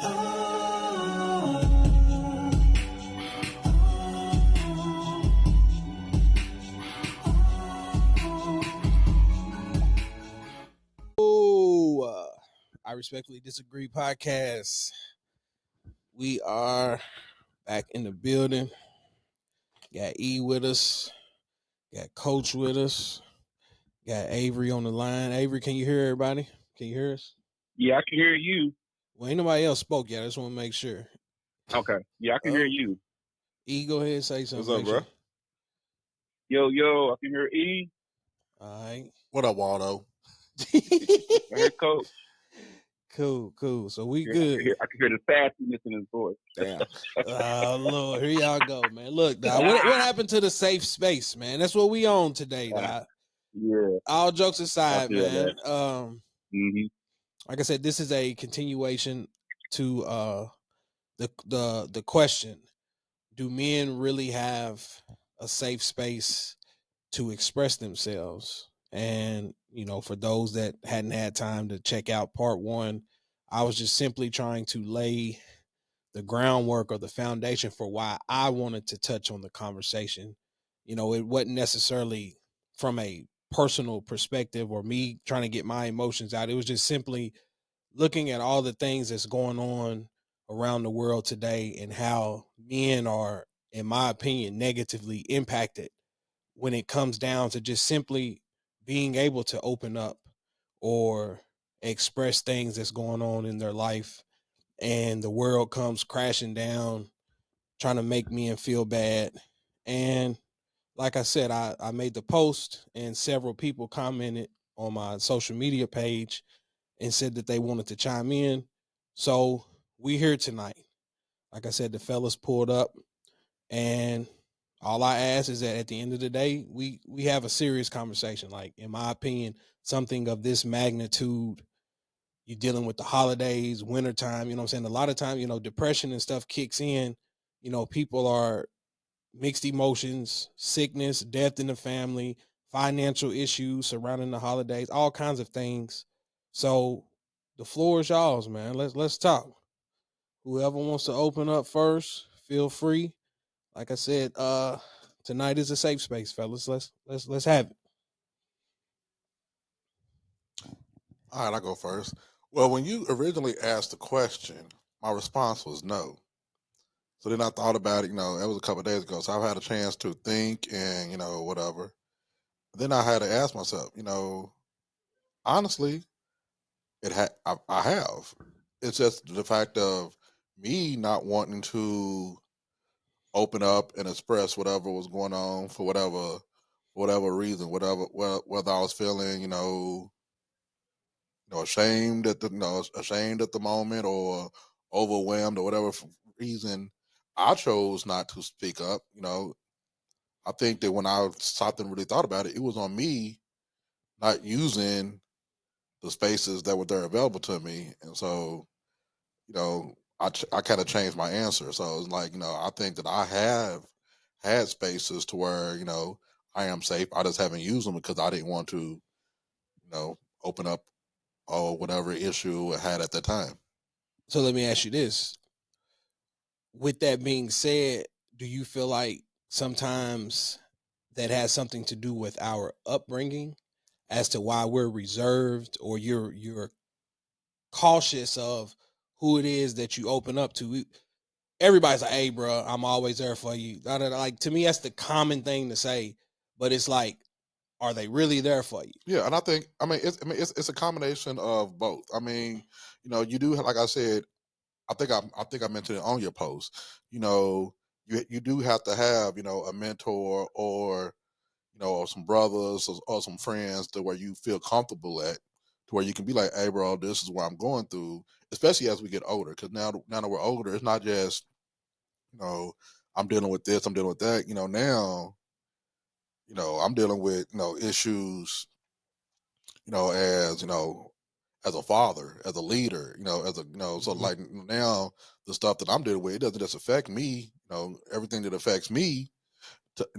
I respectfully disagree podcast. We are back in the building. Got E with us. Got Coach with us. Got Avery on the line. Avery, can you hear everybody? Can you hear us? Yeah, I can hear you. Well, ain't nobody else spoke yet. I just want to make sure. Okay. Yeah, I can hear you. E, go ahead and say something. What's up, bro? Sure. Yo, I can hear E. All right. What up, Waldo? I hear Coach. Cool. So we I good. can hear the sassiness in his voice. Damn. Oh Lord, here y'all go, man. Look, dog, what happened to the safe space, man? That's what we on today, dog. Yeah. All jokes aside, man. Mm-hmm. Like I said, this is a continuation to the question: do men really have a safe space to express themselves? And for those that hadn't had time to check out part one, I was just simply trying to lay the groundwork or the foundation for why I wanted to touch on the conversation. It wasn't necessarily from a personal perspective or me trying to get my emotions out. It was just simply looking at all the things that's going on around the world today and how men are, in my opinion, negatively impacted when it comes down to just simply being able to open up or express things that's going on in their life, and the world comes crashing down trying to make men feel bad. And like I said, I made the post and several people commented on my social media page and said that they wanted to chime in. So we here tonight. Like I said, the fellas pulled up, and all I ask is that at the end of the day, we have a serious conversation. Like, in my opinion, something of this magnitude, you're dealing with the holidays, wintertime, you know what I'm saying? A lot of time, depression and stuff kicks in. People are mixed emotions, sickness, death in the family, financial issues surrounding the holidays, all kinds of things. So the floor is y'all's, man. Let's talk. Whoever wants to open up first, feel free. Like I said, tonight is a safe space, fellas. Let's have it. All right, I'll go first. Well, when you originally asked the question, my response was no. So then I thought about it, that was a couple of days ago. So I've had a chance to think and, whatever. Then I had to ask myself, honestly, I have. It's just the fact of me not wanting to open up and express whatever was going on for whatever reason, whether I was feeling, ashamed at the moment or overwhelmed or whatever reason, I chose not to speak up. I think that when I stopped and really thought about it, it was on me not using the spaces that were there available to me, and so I kind of changed my answer. So it's like I think that I have had spaces to where I am safe. I just haven't used them because I didn't want to open up or whatever issue I had at the time. So let me ask you this. With that being said, do you feel like sometimes that has something to do with our upbringing as to why we're reserved, or you're cautious of who it is that you open up to? Everybody's like, "Hey, bro, I'm always there for you." Like, to me, that's the common thing to say, but it's like, are they really there for you? Yeah, and it's a combination of both. You do, like I said, I think I mentioned it on your post. You do have to have a mentor or or some brothers or some friends to where you feel comfortable at, to where you can be like, "Hey, bro, this is what I'm going through." Especially as we get older, because now that we're older, it's not just I'm dealing with this, I'm dealing with that. Now I'm dealing with issues. As a father, as a leader, as a so Mhm. like now the stuff that I'm dealing with, it doesn't just affect me. Everything that affects me,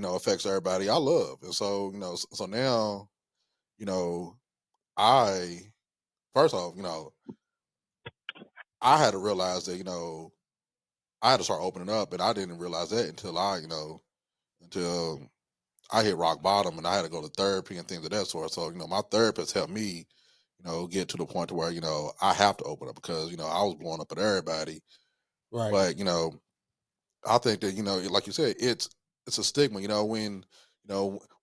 affects everybody I love, and so so now I first off, I had to realize that, I had to start opening up, and I didn't realize that until until I hit rock bottom, and I had to go to therapy and things of that sort. So, my therapist helped me, get to the point to where, I have to open up because, I was blowing up at everybody. Right. But, I think that, like you said, it's a stigma, when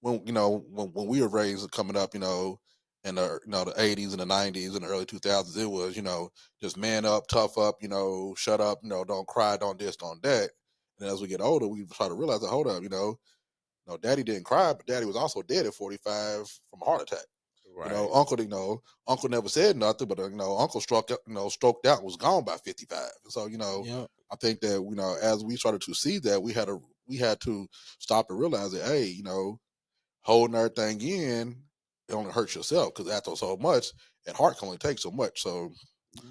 we were raised coming up, in the 80s and the 90s and the early 2000s, it was, just man up, tough up, shut up, don't cry, don't this, don't that. And as we get older, we try to realize that, hold up, daddy didn't cry, but daddy was also dead at 45 from a heart attack. Right. Uncle never said nothing, but uncle stroked out and was gone by 55. So, Yep. I think that, as we started to see that, we had to stop and realize that, hey, holding everything in, it only hurts yourself, because after so much, that heart can only take so much. So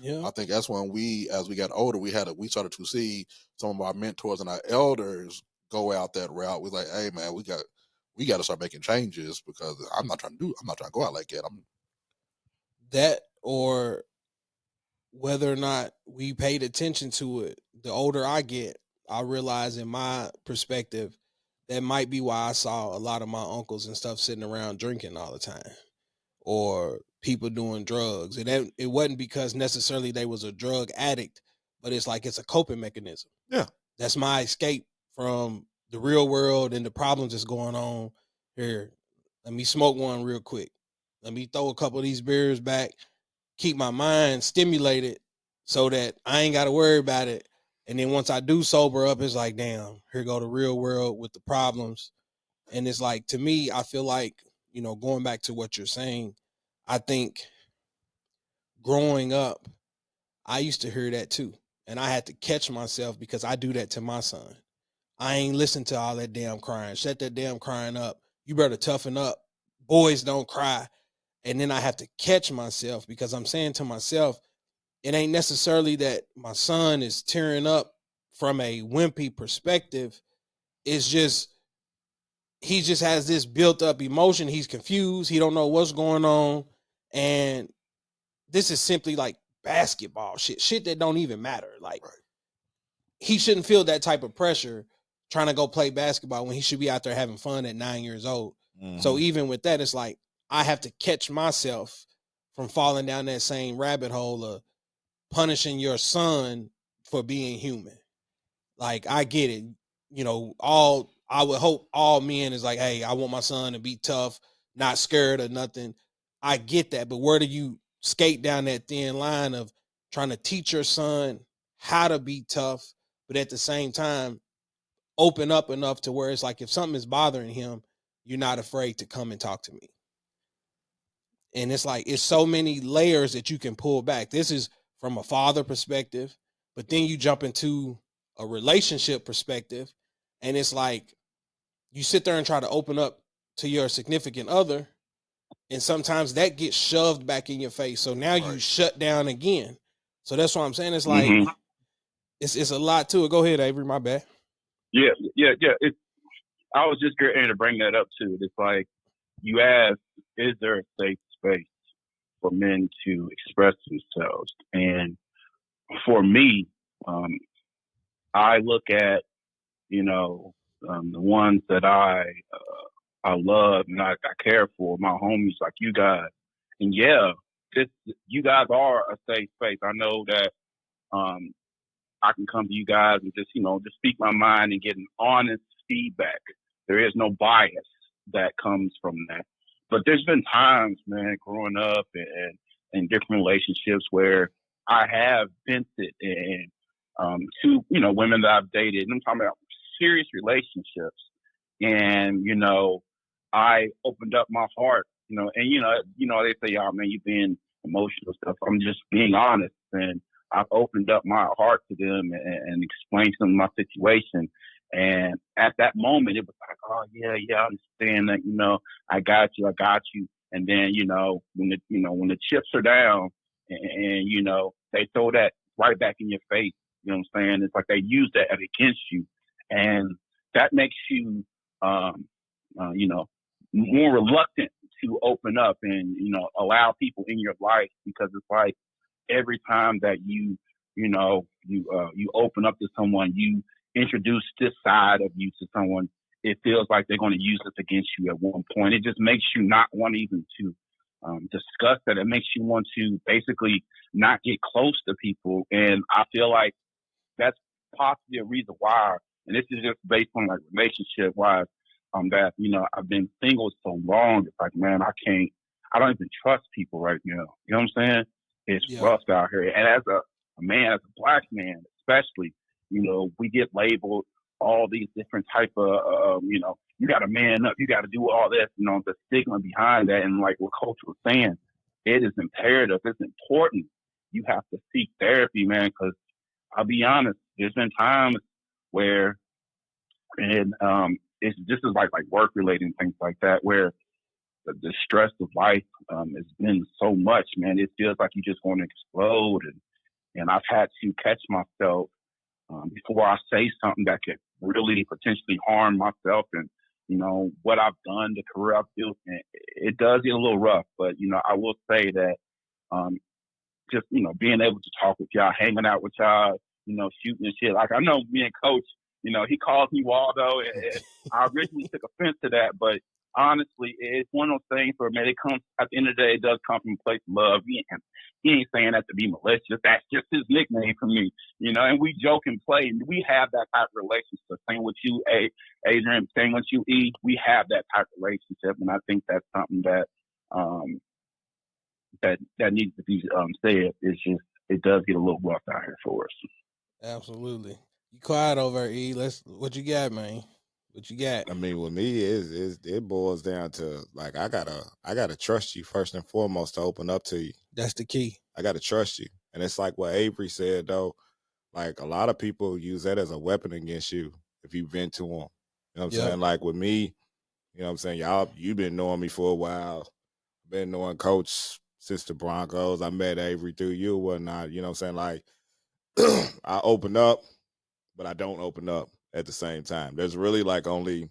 Yeah. I think that's when as we got older, we started to see some of our mentors and our elders go out that route. We're like, hey man, we got to start making changes, because I'm not trying to go out like that. That, or whether or not we paid attention to it, the older I get, I realize in my perspective that might be why I saw a lot of my uncles and stuff sitting around drinking all the time, or people doing drugs. And it wasn't because necessarily they was a drug addict, but it's like it's a coping mechanism. Yeah. That's my escape from the real world and the problems that's going on here. Let me smoke one real quick. Let me throw a couple of these beers back, keep my mind stimulated so that I ain't got to worry about it. And then once I do sober up, it's like, damn, here go the real world with the problems. And it's like, to me, I feel like, going back to what you're saying, I think growing up, I used to hear that too. And I had to catch myself, because I do that to my son. I ain't listen to all that damn crying. Shut that damn crying up. You better toughen up. Boys don't cry. And then I have to catch myself, because I'm saying to myself, it ain't necessarily that my son is tearing up from a wimpy perspective. It's just, he just has this built up emotion. He's confused. He don't know what's going on. And this is simply like basketball shit that don't even matter. Like, Right. he shouldn't feel that type of pressure trying to go play basketball when he should be out there having fun at 9 years old. Mm-hmm. So even with that, it's like, I have to catch myself from falling down that same rabbit hole of punishing your son for being human. Like, I get it. I would hope all men is like, hey, I want my son to be tough, not scared or nothing. I get that. But where do you skate down that thin line of trying to teach your son how to be tough, but at the same time, open up enough to where it's like, if something is bothering him, you're not afraid to come and talk to me. And it's like, it's so many layers that you can pull back. This is from a father perspective, but then you jump into a relationship perspective, and it's like, you sit there and try to open up to your significant other, and sometimes that gets shoved back in your face. So now you Right. shut down again. So that's what I'm saying. It's like, it's a lot to it. Go ahead, Avery. My bad. Yeah. I was just getting to bring that up too. It's like, you asked, is there a safe space for men to express themselves? And for me, I look at, the ones that I love and I care for, my homies like you guys. And yeah, you guys are a safe space. I know that I can come to you guys and just speak my mind and get an honest feedback. There is no bias that comes from that. But there's been times, man, growing up and in different relationships where I have vented and to, women that I've dated, and I'm talking about serious relationships. And, I opened up my heart, and they say, oh man, you've been emotional stuff. I'm just being honest. And I've opened up my heart to them and explained to them my situation. And at that moment, it was like, oh yeah, I understand that. I got you. And then when the chips are down, and they throw that right back in your face. You know what I'm saying? It's like they use that against you, and that makes you, more reluctant to open up and allow people in your life, because it's like, every time that you you open up to someone, you introduce this side of you to someone, it feels like they're going to use this against you at one point. It just makes you not want even to discuss that. It makes you want to basically not get close to people. And I feel like that's possibly a reason why, and this is just based on like relationship wise, that, I've been single so long. It's like, man, I don't even trust people right now. You know what I'm saying? It's Yeah. rough out here. And as a man, as a black man, especially, we get labeled all these different type of, you got to man up, you got to do all this, the stigma behind that. And like what Coach was saying, it is imperative. It's important. You have to seek therapy, man, because I'll be honest, there's been times where, and it's just as like work related and things like that, where the stress of life has been so much, man. It feels like you just want to explode, and I've had to catch myself before I say something that could really potentially harm myself and what I've done, the career I've built. And it does get a little rough, but I will say that just being able to talk with y'all, hanging out with y'all, shooting and shit. Like I know me and Coach, he calls me Waldo, and I originally took offense to that, but honestly, it's one of those things where, man, it comes at the end of the day, it does come from a place of love. He ain't saying that to be malicious. That's just his nickname for me, and we joke and play. And we have that type of relationship. Same with you, Adrian, same with you, E. We have that type of relationship, and I think that's something that that needs to be said. It's just, it does get a little rough out here for us. Absolutely. You quiet over E. What you got, man? What you got? I mean, with me, it boils down to like I gotta trust you first and foremost to open up to you. That's the key. I gotta trust you, and it's like what Avery said though. Like a lot of people use that as a weapon against you if you vent to them. You know what I'm saying? Like with me, you know what I'm saying? You've been knowing me for a while. Been knowing Coach since the Broncos. I met Avery through you and whatnot. You know what I'm saying? Like I open up, but I don't open up at the same time. There's really like only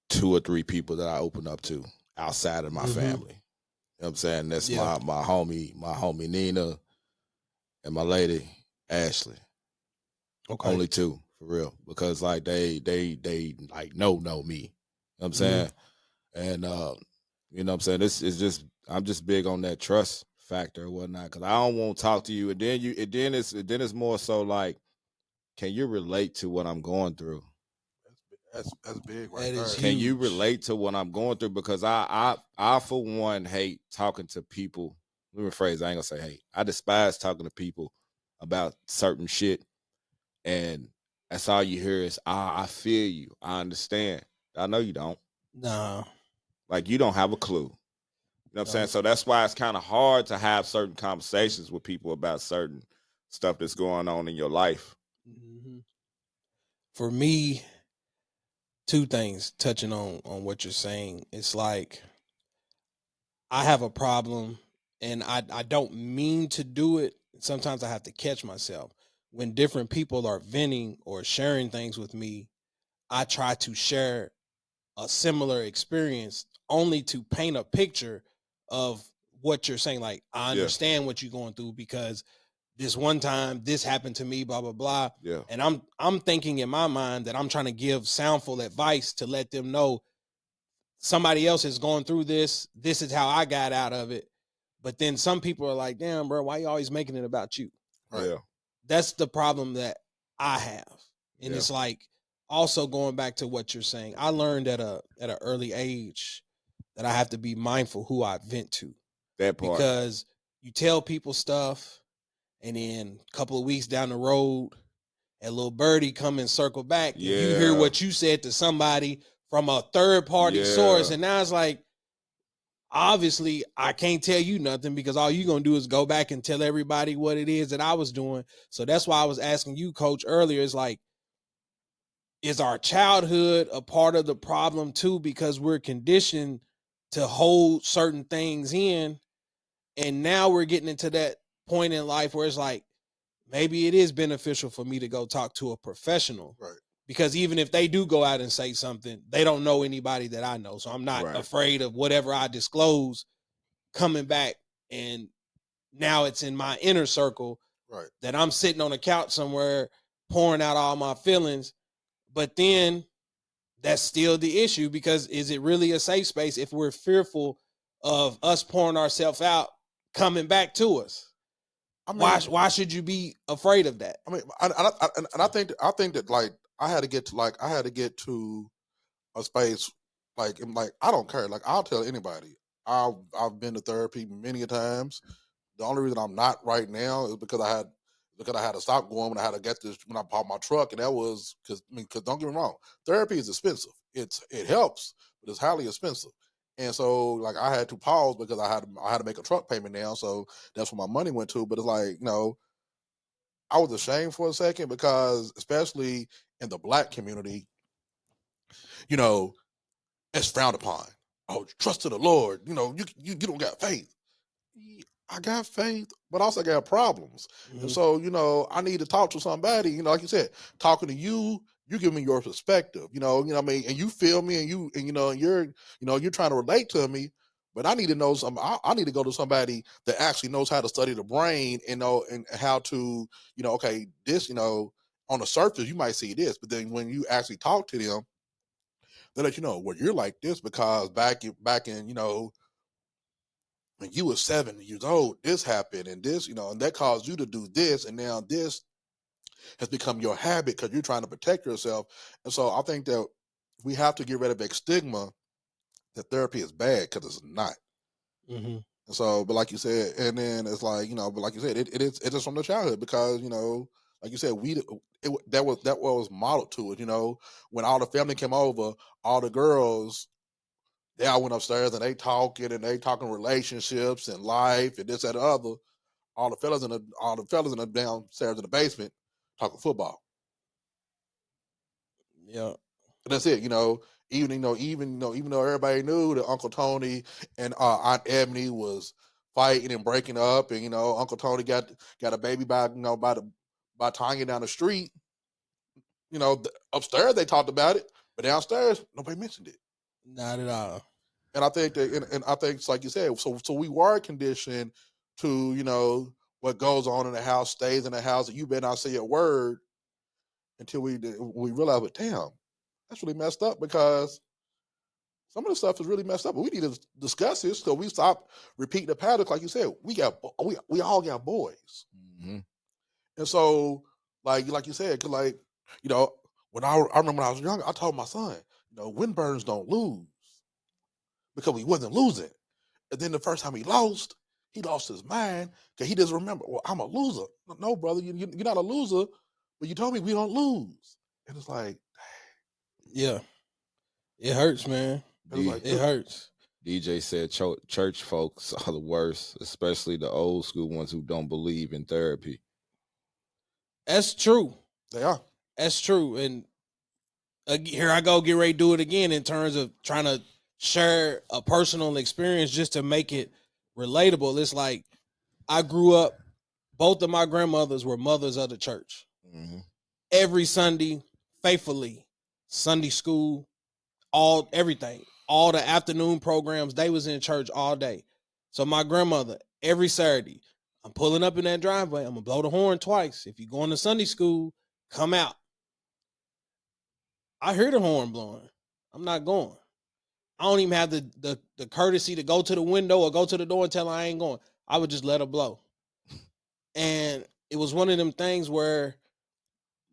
2 or 3 people that I open up to outside of my family. You know what I'm saying? That's my homie Nina and my lady Ashley. Okay. Only 2 for real. Because like they like know me. You know what I'm saying? And you know what I'm saying? This is just, I'm just big on that trust factor or whatnot. Cause I don't want to talk to you. And then it's more so like, can you relate to what I'm going through? That's big, right? That there. Can you relate to what I'm going through? Because I for one hate talking to people. Let me rephrase. I ain't gonna say hate. I despise talking to people about certain shit, and that's all you hear is I feel you, I understand. I know you don't. No, like you don't have a clue. You know what I'm saying? So that's why it's kind of hard to have certain conversations with people about certain stuff that's going on in your life. For me, 2 things touching on what you're saying. It's like I have a problem and I don't mean to do it. Sometimes I have to catch myself. When different people are venting or sharing things with me, I try to share a similar experience only to paint a picture of what you're saying. Like, I understand what you're going through because this one time this happened to me, blah, blah, blah. Yeah. And I'm thinking in my mind that I'm trying to give soundful advice to let them know somebody else is going through this. This is how I got out of it. But then some people are like, damn, bro, why you always making it about you? Right. Yeah. That's the problem that I have. And it's like, also going back to what you're saying, I learned at an early age that I have to be mindful who I vent to. That part. Because you tell people stuff, and then a couple of weeks down the road, a little birdie come and circle back, and you hear what you said to somebody from a third party source, and now it's like, obviously I can't tell you nothing because all you're gonna do is go back and tell everybody what it is that I was doing. So that's why I was asking you, Coach, earlier. It's like, is our childhood a part of the problem too? Because we're conditioned to hold certain things in, and now we're getting into that point in life where it's like, maybe it is beneficial for me to go talk to a professional. Right. Because even if they do go out and say something, they don't know anybody that I know. So I'm not afraid of whatever I disclose coming back and Now it's in my inner circle, right, that I'm sitting on a couch somewhere pouring out all my feelings. But then that's still the issue, because is it really a safe space if we're fearful of us pouring ourselves out coming back to us? I mean, why should you be afraid of that? I mean, I think that like I had to get to a space like I don't care. Like I'll tell anybody. I've been to therapy many a times. The only reason I'm not right now is because I had to stop going when I had to get this when I bought my truck, and that was because don't get me wrong, therapy is expensive. It helps, but it's highly expensive. And so like I had to pause because I had to make a truck payment now, so that's where my money went to. But it's like, I was ashamed for a second because especially in the Black community, it's frowned upon. Oh, trust in the Lord. You don't got faith. I got faith, but also I got problems. Mm-hmm. And so, I need to talk to somebody, like you said, talking to you give me your perspective, what I mean? And you feel me and you're trying to relate to me, but I need to know I need to go to somebody that actually knows how to study the brain and know and how to, okay, this, on the surface, you might see this, but then when you actually talk to them, they let you know, well, you're like this because back in, when you were 7 years old, this happened and this, and that caused you to do this. And now this has become your habit because you're trying to protect yourself. And so I think that we have to get rid of the stigma that therapy is bad, because it's not. Mm-hmm. And so, but like you said, and then it's like, but like you said, it is from the childhood because, like you said, that was modeled to it, when all the family came over, all the girls, they all went upstairs and they talking relationships and life and this, that, and the other. All the fellas in the downstairs in the basement talking football. Yeah. And that's it, even though everybody knew that Uncle Tony and Aunt Ebony was fighting and breaking up, and Uncle Tony got a baby by Tanya down the street. Upstairs they talked about it, but downstairs nobody mentioned it. Not at all. And I think that, and I think it's like you said, so we were conditioned to, what goes on in the house stays in the house, and you better not say a word until we realize, but damn, that's really messed up, because some of the stuff is really messed up. But we need to discuss this so we stop repeating the patterns. Like you said, we all got boys, mm-hmm. And so like you said, cause when I remember when I was younger, I told my son, Windburns don't lose, because he wasn't losing. And then the first time he lost his mind because he doesn't remember. Well, I'm a loser. No, brother, you're not a loser, but you told me we don't lose. And it's like, yeah, it hurts, man. It hurts. DJ said church folks are the worst, especially the old school ones who don't believe in therapy. That's true. They are. That's true. And here I go, get ready to do it again in terms of trying to share a personal experience just to make it relatable. It's like I grew up, both of my grandmothers were mothers of the church. Mm-hmm. Every Sunday, faithfully, Sunday school, everything, all the afternoon programs, they was in church all day. So my grandmother, every Saturday, I'm pulling up in that driveway, I'm gonna blow the horn twice. If you're going to Sunday school, come out. I hear the horn blowing. I'm not going. I don't even have the courtesy to go to the window or go to the door and tell her I ain't going. I would just let her blow. And it was one of them things where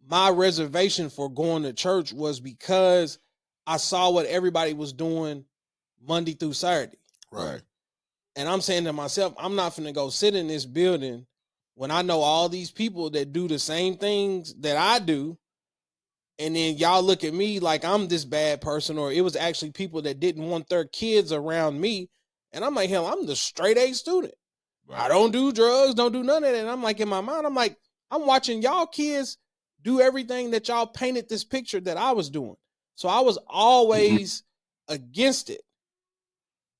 my reservation for going to church was because I saw what everybody was doing Monday through Saturday. Right. And I'm saying to myself, I'm not finna go sit in this building when I know all these people that do the same things that I do. And then y'all look at me like I'm this bad person, or it was actually people that didn't want their kids around me. And I'm like, hell, I'm the straight A student. Right. I don't do drugs, don't do none of that. And I'm like, in my mind, I'm like, I'm watching y'all kids do everything that y'all painted this picture that I was doing. So I was always against it.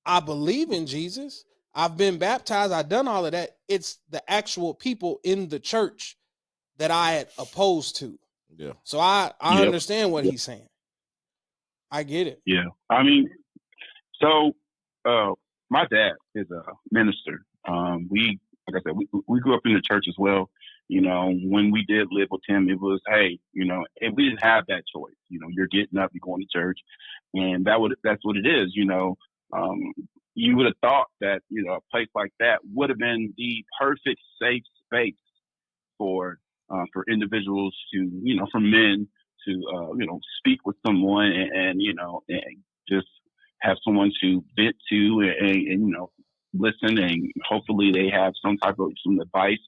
I believe in Jesus. I've been baptized. I've done all of that. It's the actual people in the church that I had opposed to. Yeah. So I understand what he's saying. I get it. Yeah. I mean, so my dad is a minister. We like I said, we grew up in the church as well. When we did live with him, it was, hey, and we didn't have that choice. You're getting up, you're going to church, and that's what it is. Um, you would have thought that a place like that would have been the perfect safe space for individuals to for men to speak with someone and just have someone to vent to and listen, and hopefully they have some advice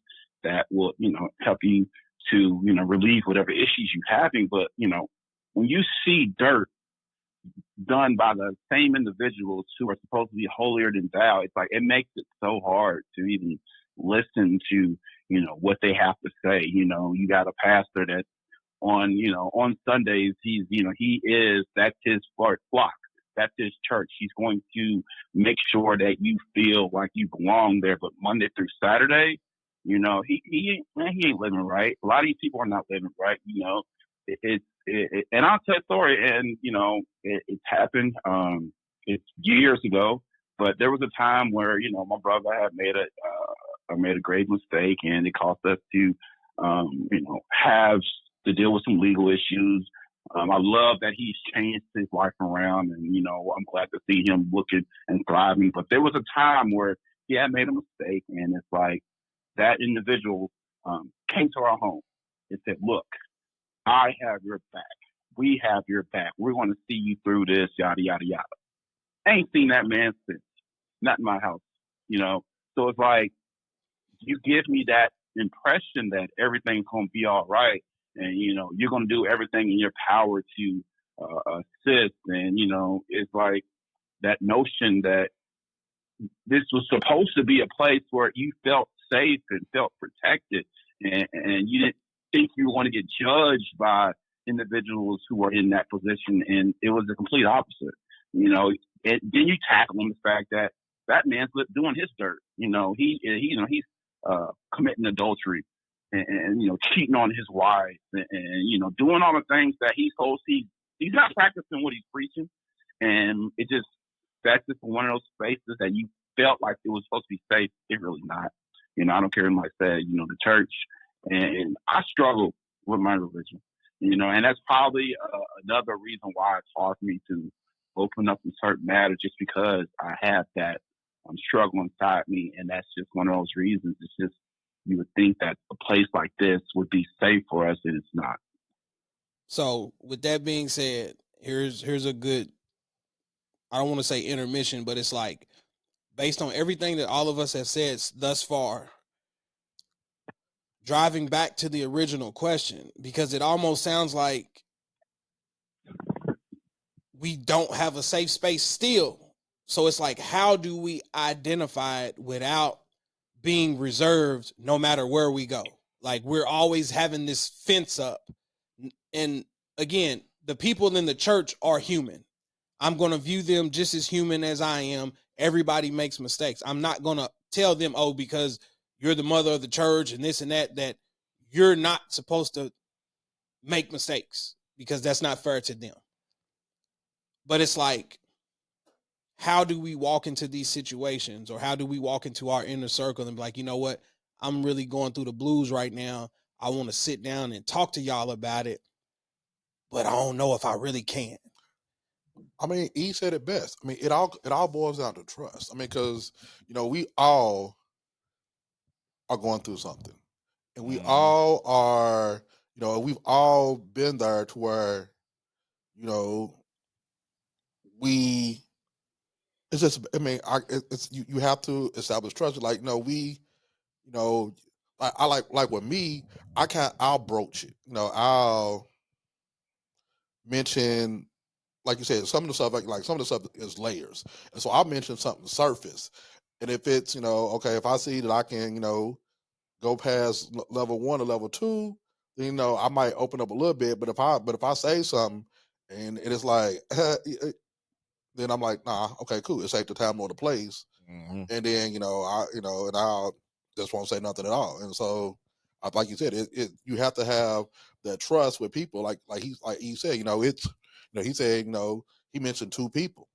that will help you to relieve whatever issues you're having. But when you see dirt done by the same individuals who are supposed to be holier than thou, it's like it makes it so hard to even listen to what they have to say. You got a pastor that on Sundays that's his flock. That's his church. He's going to make sure that you feel like you belong there. But Monday through Saturday, he ain't living right. A lot of these people are not living right. And I'll tell a story, and it's happened. It's years ago, but there was a time where my brother had made a grave mistake, and it caused us to have to deal with some legal issues. I love that he's changed his life around, and I'm glad to see him looking and thriving. But there was a time where he had made a mistake, and it's like that individual came to our home and said, "Look, I have your back. We have your back. We're going to see you through this, yada yada yada." I ain't seen that man since. Not in my house, So it's like you give me that impression that everything's going to be all right, and you're going to do everything in your power to assist, and it's like that notion that this was supposed to be a place where you felt safe and felt protected, and you didn't think you were going to get judged by individuals who were in that position, and it was the complete opposite. And then you tackle on the fact that that man's doing his dirt. He's committing adultery and cheating on his wife and doing all the things that he's supposed he's not practicing what he's preaching, and that's just one of those spaces that you felt like it was supposed to be safe. It's really not. I don't care what I said, the church, and I struggle with my religion, and that's probably another reason why it's hard for me to open up in certain matters, just because I have that struggle inside me, and that's just one of those reasons. It's just, you would think that a place like this would be safe for us, and it's not. So with that being said, here's a good, I don't want to say intermission, but it's like, based on everything that all of us have said thus far, driving back to the original question, because it almost sounds like we don't have a safe space still. So it's like, how do we identify it without being reserved no matter where we go? Like, we're always having this fence up. And again, the people in the church are human. I'm going to view them just as human as I am. Everybody makes mistakes. I'm not going to tell them, oh, because you're the mother of the church and this and that you're not supposed to make mistakes, because that's not fair to them. But it's like, how do we walk into these situations, or how do we walk into our inner circle and be like, you know what? I'm really going through the blues right now. I want to sit down and talk to y'all about it, but I don't know if I really can. I mean, he said it best. I mean, it all boils down to trust. I mean, because we all are going through something, and we all are. We've all been there to where, we. It's just. I mean, it's you have to establish trust. Like, I like with me, I'll broach it. I'll mention, like you said, some of the stuff like some of the stuff is layers, and so I'll mention something surface, and if it's okay, if I see that I can go past level 1 or level 2, then I might open up a little bit. But if I say something and it is like, then I'm like, nah, okay, cool, it's safe to time or the place, and then and I'll just won't say nothing at all. And so, like you said, you have to have that trust with people. Like he said, it's he said, he mentioned 2 people.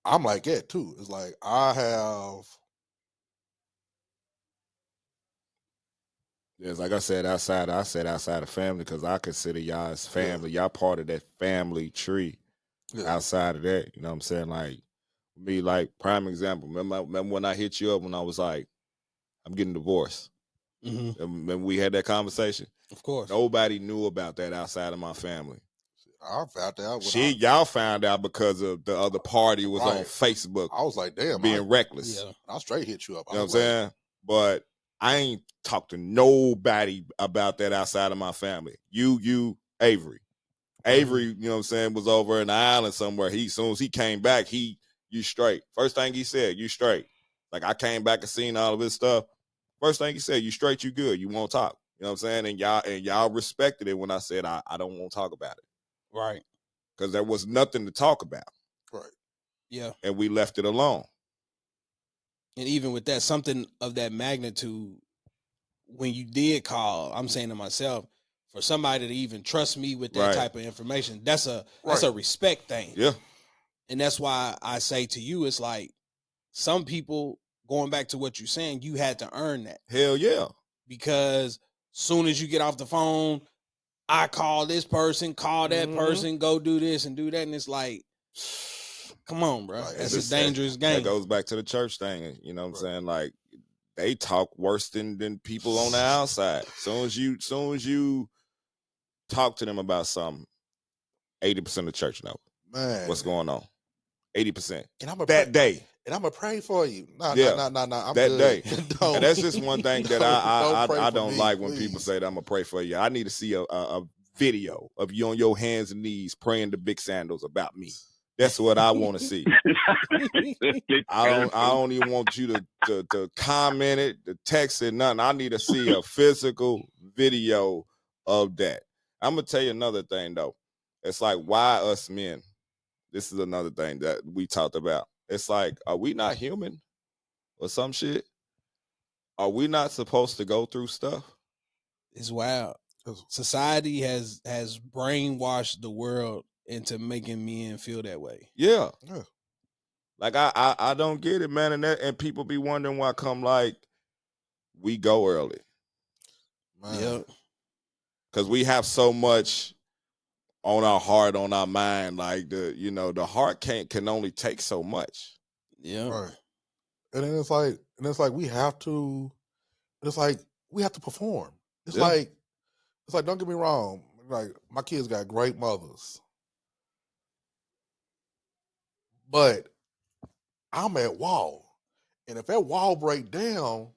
I'm like, yeah, too. It's like I have Yes, like I said outside of family because I consider y'all as family. Y'all part of that family tree. Outside of that, you know what I'm saying? Like me, like prime example. Remember when I hit you up when I was like, I'm getting divorced. Remember we had that conversation? Of course. Nobody knew about that outside of my family. I found out. Y'all found out because of the other party was on Facebook. I was like, damn, being reckless. Yeah. I straight hit you up. You know what I'm saying? But I ain't talked to nobody about that outside of my family. You, Avery. Avery, you know what I'm saying, was over in the island somewhere. As soon as he came back, you straight. First thing he said, you straight. Like I came back and seen all of his stuff. First thing he said, you straight, you good. You won't talk. You know what I'm saying? And y'all respected it when I said I don't want to talk about it. Right. Because there was nothing to talk about. Right. Yeah. And we left it alone. And even with that, something of that magnitude, when you did call, I'm saying to myself, for somebody to even trust me with that type of information, that's a respect thing. Yeah. And that's why I say to you, it's like some people, going back to what you're saying, you had to earn that. Hell yeah. Because soon as you get off the phone, I call this person, call that person, go do this and do that. And it's like, come on, bro. That's a dangerous game. That goes back to the church thing. You know what I'm saying? Like, they talk worse than people on the outside. Soon as you talk to them about something, 80% of the church know what's going on. 80%. And that day. And I'm gonna pray for you. No, I'm that good. day. And that's just one thing that I don't like when people say that I'm gonna pray for you. I need to see a video of you on your hands and knees praying to Big Sandals about me. That's what I want to see. I don't even want you to comment it, to text it, nothing. I need to see a physical video of that. I'm gonna tell you another thing though. It's like, why us men? This is another thing that we talked about. It's like, are we not human or some shit? Are we not supposed to go through stuff? It's wild. Society has brainwashed the world into making men feel that way. Yeah. Like I don't get it, man. And people be wondering why come like we go early. Yeah. Because we have so much on our heart, on our mind. Like the heart can only take so much. Yeah. Right. And then it's like we have to perform. It's like don't get me wrong. Like my kids got great mothers. But I'm at wall. And if that wall break down,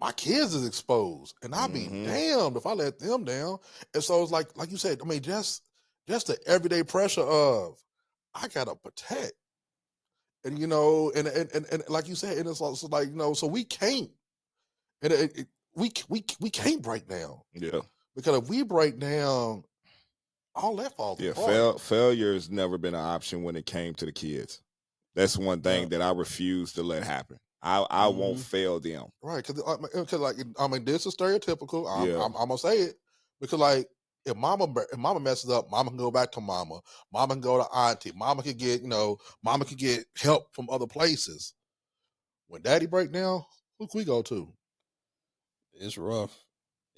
my kids is exposed. And I'd be damned if I let them down. And so it's like you said, I mean, just the everyday pressure of I gotta protect. And and like you said, and it's also like, so we can't we can't break down. Yeah. Because if we break down, all that falls apart. Yeah, failure has never been an option when it came to the kids. That's one thing that I refuse to let happen. I won't fail them. Right, because like I mean, this is stereotypical. I'm gonna say it because like if mama messes up, mama can go back to mama. Mama can go to auntie. Mama can get help from other places. When daddy break down, who can we go to? It's rough.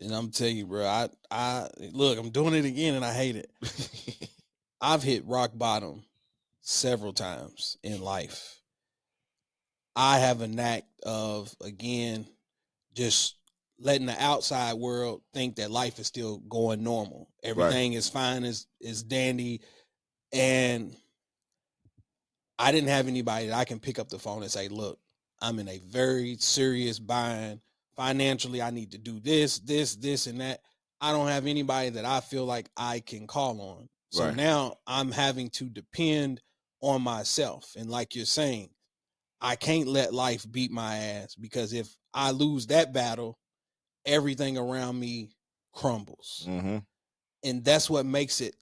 And I'm telling you, bro, I look, I'm doing it again and I hate it. I've hit rock bottom several times in life. I have a knack of, again, just letting the outside world think that life is still going normal. Everything is fine, is dandy. And I didn't have anybody that I can pick up the phone and say, look, I'm in a very serious bind. Financially, I need to do this, and that. I don't have anybody that I feel like I can call on. So now I'm having to depend on myself. And like you're saying, I can't let life beat my ass, because if I lose that battle, everything around me crumbles. And that's what makes it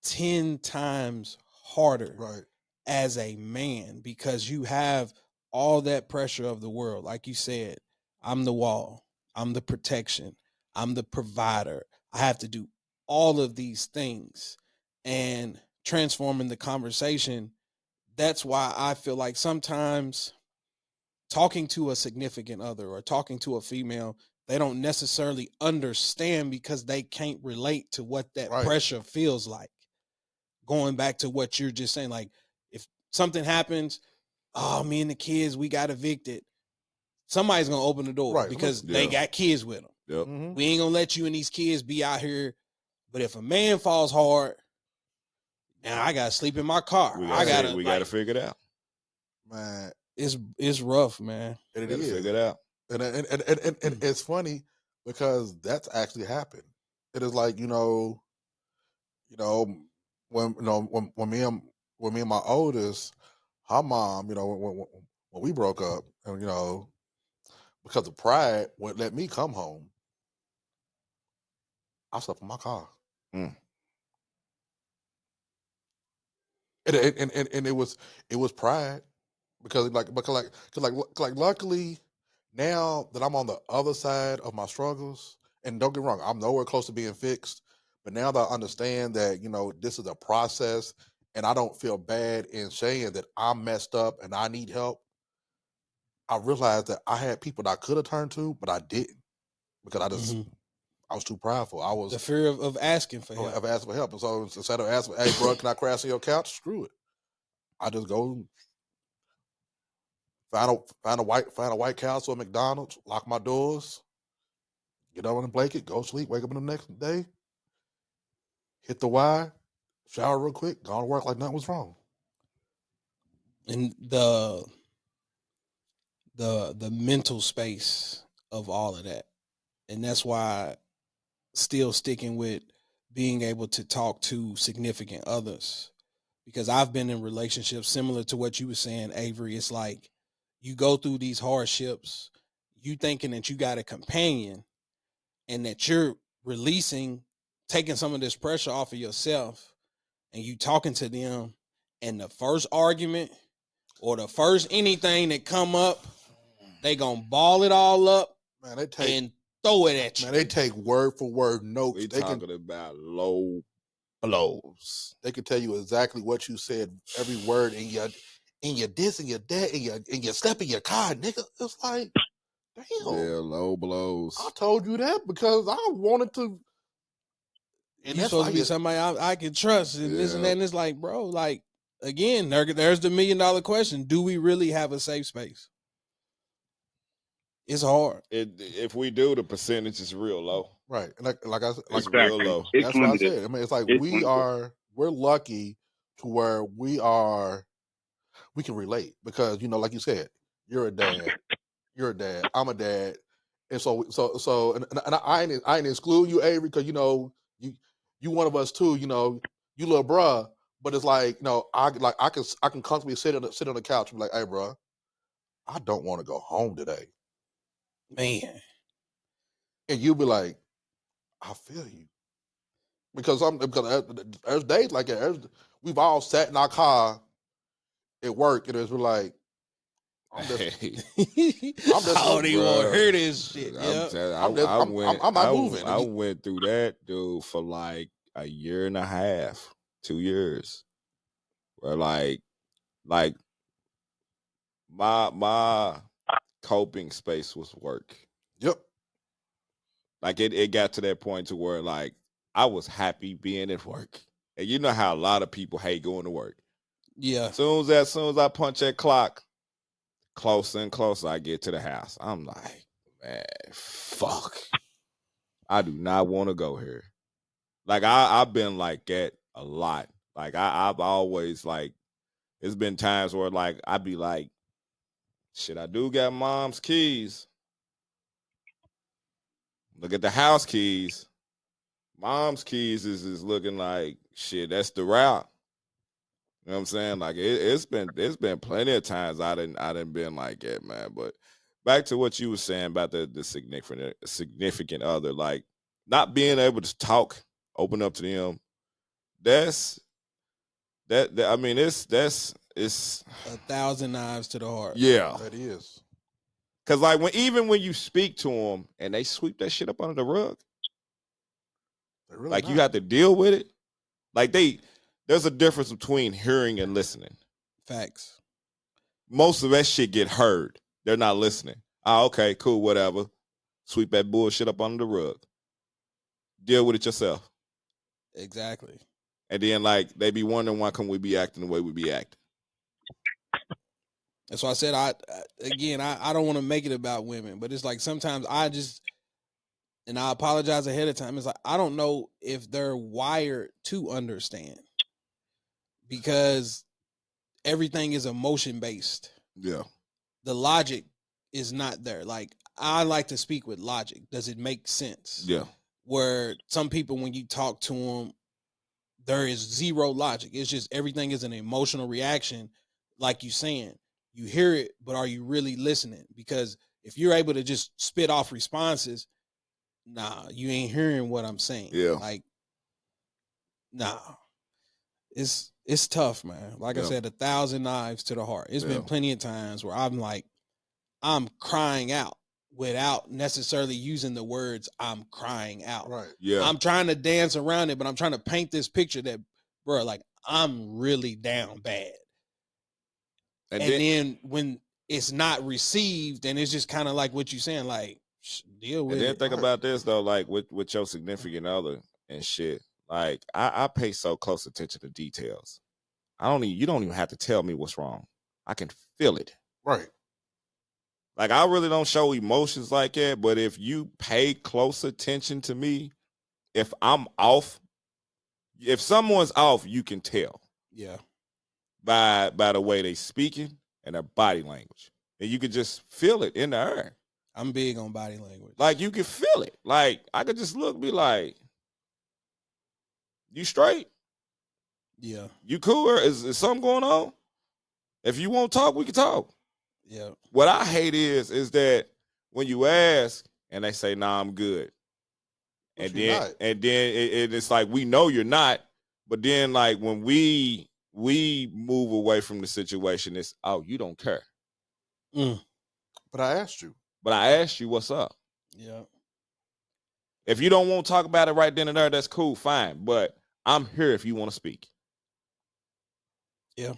10 times harder as a man, because you have all that pressure of the world. Like you said, I'm the wall, I'm the protection, I'm the provider. I have to do all of these things and transforming the conversation. That's why I feel like sometimes talking to a significant other or talking to a female they don't necessarily understand because they can't relate to what that Right. pressure feels like. Going back to what you're just saying, like if something happens, oh, me and the kids, we got evicted. Somebody's gonna open the door Right. because Yeah. they got kids with them. Yep. Mhm. We ain't gonna let you and these kids be out here. But if a man falls hard, now I gotta sleep in my car. We I gotta, gotta. we like, gotta figure it out. Man, it's rough, man. and it Gotta is. figure it out. And it's funny because that's actually happened. It is like, when me and my oldest, her mom, when we broke up, and because of pride, wouldn't let me come home. I slept in my car. Mm. And it was pride because luckily now that I'm on the other side of my struggles, and don't get me wrong, I'm nowhere close to being fixed, but now that I understand that this is a process, and I don't feel bad in saying that I'm messed up and I need help, I realized that I had people that I could have turned to, but I didn't because I was too prideful. I was The fear of asking for help. of asking for help, and so instead of asking, "Hey, bro, can I crash on your couch?" Screw it. I just go find a white couch or a McDonald's, lock my doors, get on the blanket, go sleep, wake up in the next day, hit the Y, shower real quick, go to work like nothing was wrong. And the mental space of all of that. And that's why still sticking with being able to talk to significant others, because I've been in relationships similar to what you were saying, Avery. It's like you go through these hardships, you thinking that you got a companion and that you're taking some of this pressure off of yourself, and you talking to them, and the first argument or the first anything that come up, they gonna ball it all up, man, and throw it at you. Man, they take word for word notes. We talking about low blows. They can tell you exactly what you said, every word in your this and your that and your step in your car, nigga. It's like, damn. Yeah, low blows. I told you that because I wanted to. And you're supposed to be somebody I can trust, and this and that. And it's like, bro, like again, there's the $1 million question: do we really have a safe space? It's hard. If we do, the percentage is real low. Right. Like I said, it's real low. That's what I said. I mean, it's like we're lucky to where we can relate because like you said, you're a dad, I'm a dad, and so and I ain't exclude you, Avery, because you one of us too. You little bruh, but it's like I can comfortably sit on the couch and be like, hey, bruh, I don't want to go home today, man. And you be like, I feel you. Because there's days like that. We've all sat in our car at work and we're like, I'm just I don't even want to hear this shit. I'm not moving. I went through that, dude, for like a year and a half, 2 years. Where like my coping space was work. Yep. Like it got to that point to where like I was happy being at work. And you know how a lot of people hate going to work. Yeah. As soon as I punch that clock, closer and closer I get to the house. I'm like, man, fuck. I do not want to go here. Like I've been like that a lot. Like I've always like, it's been times where like I'd be like, shit, I do got mom's keys. Look at the house keys. Mom's keys is looking like shit. That's the route. You know what I'm saying? Like it's been plenty of times I didn't been like that, man. But back to what you were saying about the significant other, like not being able to talk, open up to them. That's I mean it's 1,000 knives to the heart. Yeah, that is. Cause like when you speak to them and they sweep that shit up under the rug, really like not. you have to deal with it. Like there's a difference between hearing and listening. Facts. Most of that shit get heard. They're not listening. Oh, okay, cool, whatever. Sweep that bullshit up under the rug. Deal with it yourself. Exactly. And then, like, they be wondering why come we be acting the way we be acting. That's why I said I don't want to make it about women, but it's like sometimes and I apologize ahead of time. It's like I don't know if they're wired to understand because everything is emotion based. Yeah. The logic is not there. Like I like to speak with logic. Does it make sense? Yeah. Where some people, when you talk to them, there is zero logic. It's just everything is an emotional reaction. Like you saying, you hear it, but are you really listening? Because if you're able to just spit off responses, nah, you ain't hearing what I'm saying. Yeah. Like, nah. It's tough, man. Like I said, 1,000 knives to the heart. It's been plenty of times where I'm crying out without necessarily using the words I'm crying out. Right. Yeah. I'm trying to dance around it, but I'm trying to paint this picture that, bro, like I'm really down bad. And then when it's not received, and it's just kind of like what you're saying, like deal with it. And then think about this though, like with your significant other and shit. Like I pay so close attention to details. You don't even have to tell me what's wrong. I can feel it. Right. Like I really don't show emotions like that, but if you pay close attention to me, if I'm off, if someone's off, you can tell. Yeah. By the way they speaking and their body language. And you can just feel it in the air. I'm big on body language. Like you can feel it. Like I could just look, be like, you straight? Yeah. You cool? Or is something going on? If you won't talk, we can talk. Yeah. What I hate is that when you ask and they say, nah, I'm good. But then it's like, we know you're not. But then like when we move away from the situation, it's, oh, you don't care. But I asked you. But I asked you what's up. Yeah. If you don't want to talk about it right then and there, that's cool, fine. But I'm here if you want to speak. Yeah.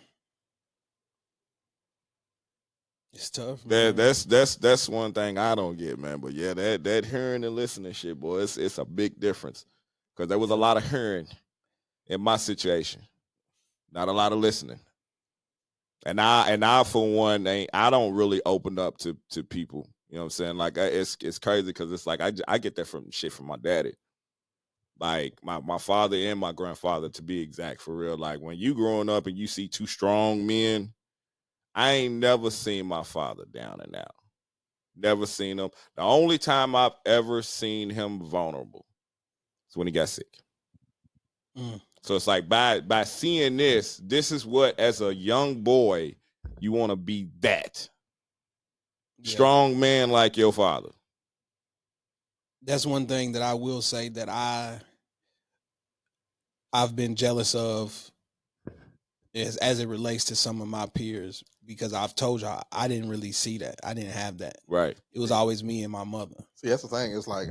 It's tough, man. That's one thing I don't get, man. But yeah, that hearing and listening shit, boy, it's a big difference. Because there was a lot of hearing in my situation. Not a lot of listening. And I for one, I don't really open up to people. You know what I'm saying? Like it's crazy because it's like I get that from my daddy. Like my father and my grandfather, to be exact, for real. Like when you growing up and you see two strong men, I ain't never seen my father down and out. Never seen him. The only time I've ever seen him vulnerable is when he got sick. So it's like by seeing this is what, as a young boy, you want to be that. Yeah. Strong man like your father. That's one thing that I will say that I've been jealous of as it relates to some of my peers, because I've told you I didn't really see that. I didn't have that. Right. It was always me and my mother. See, that's the thing. It's like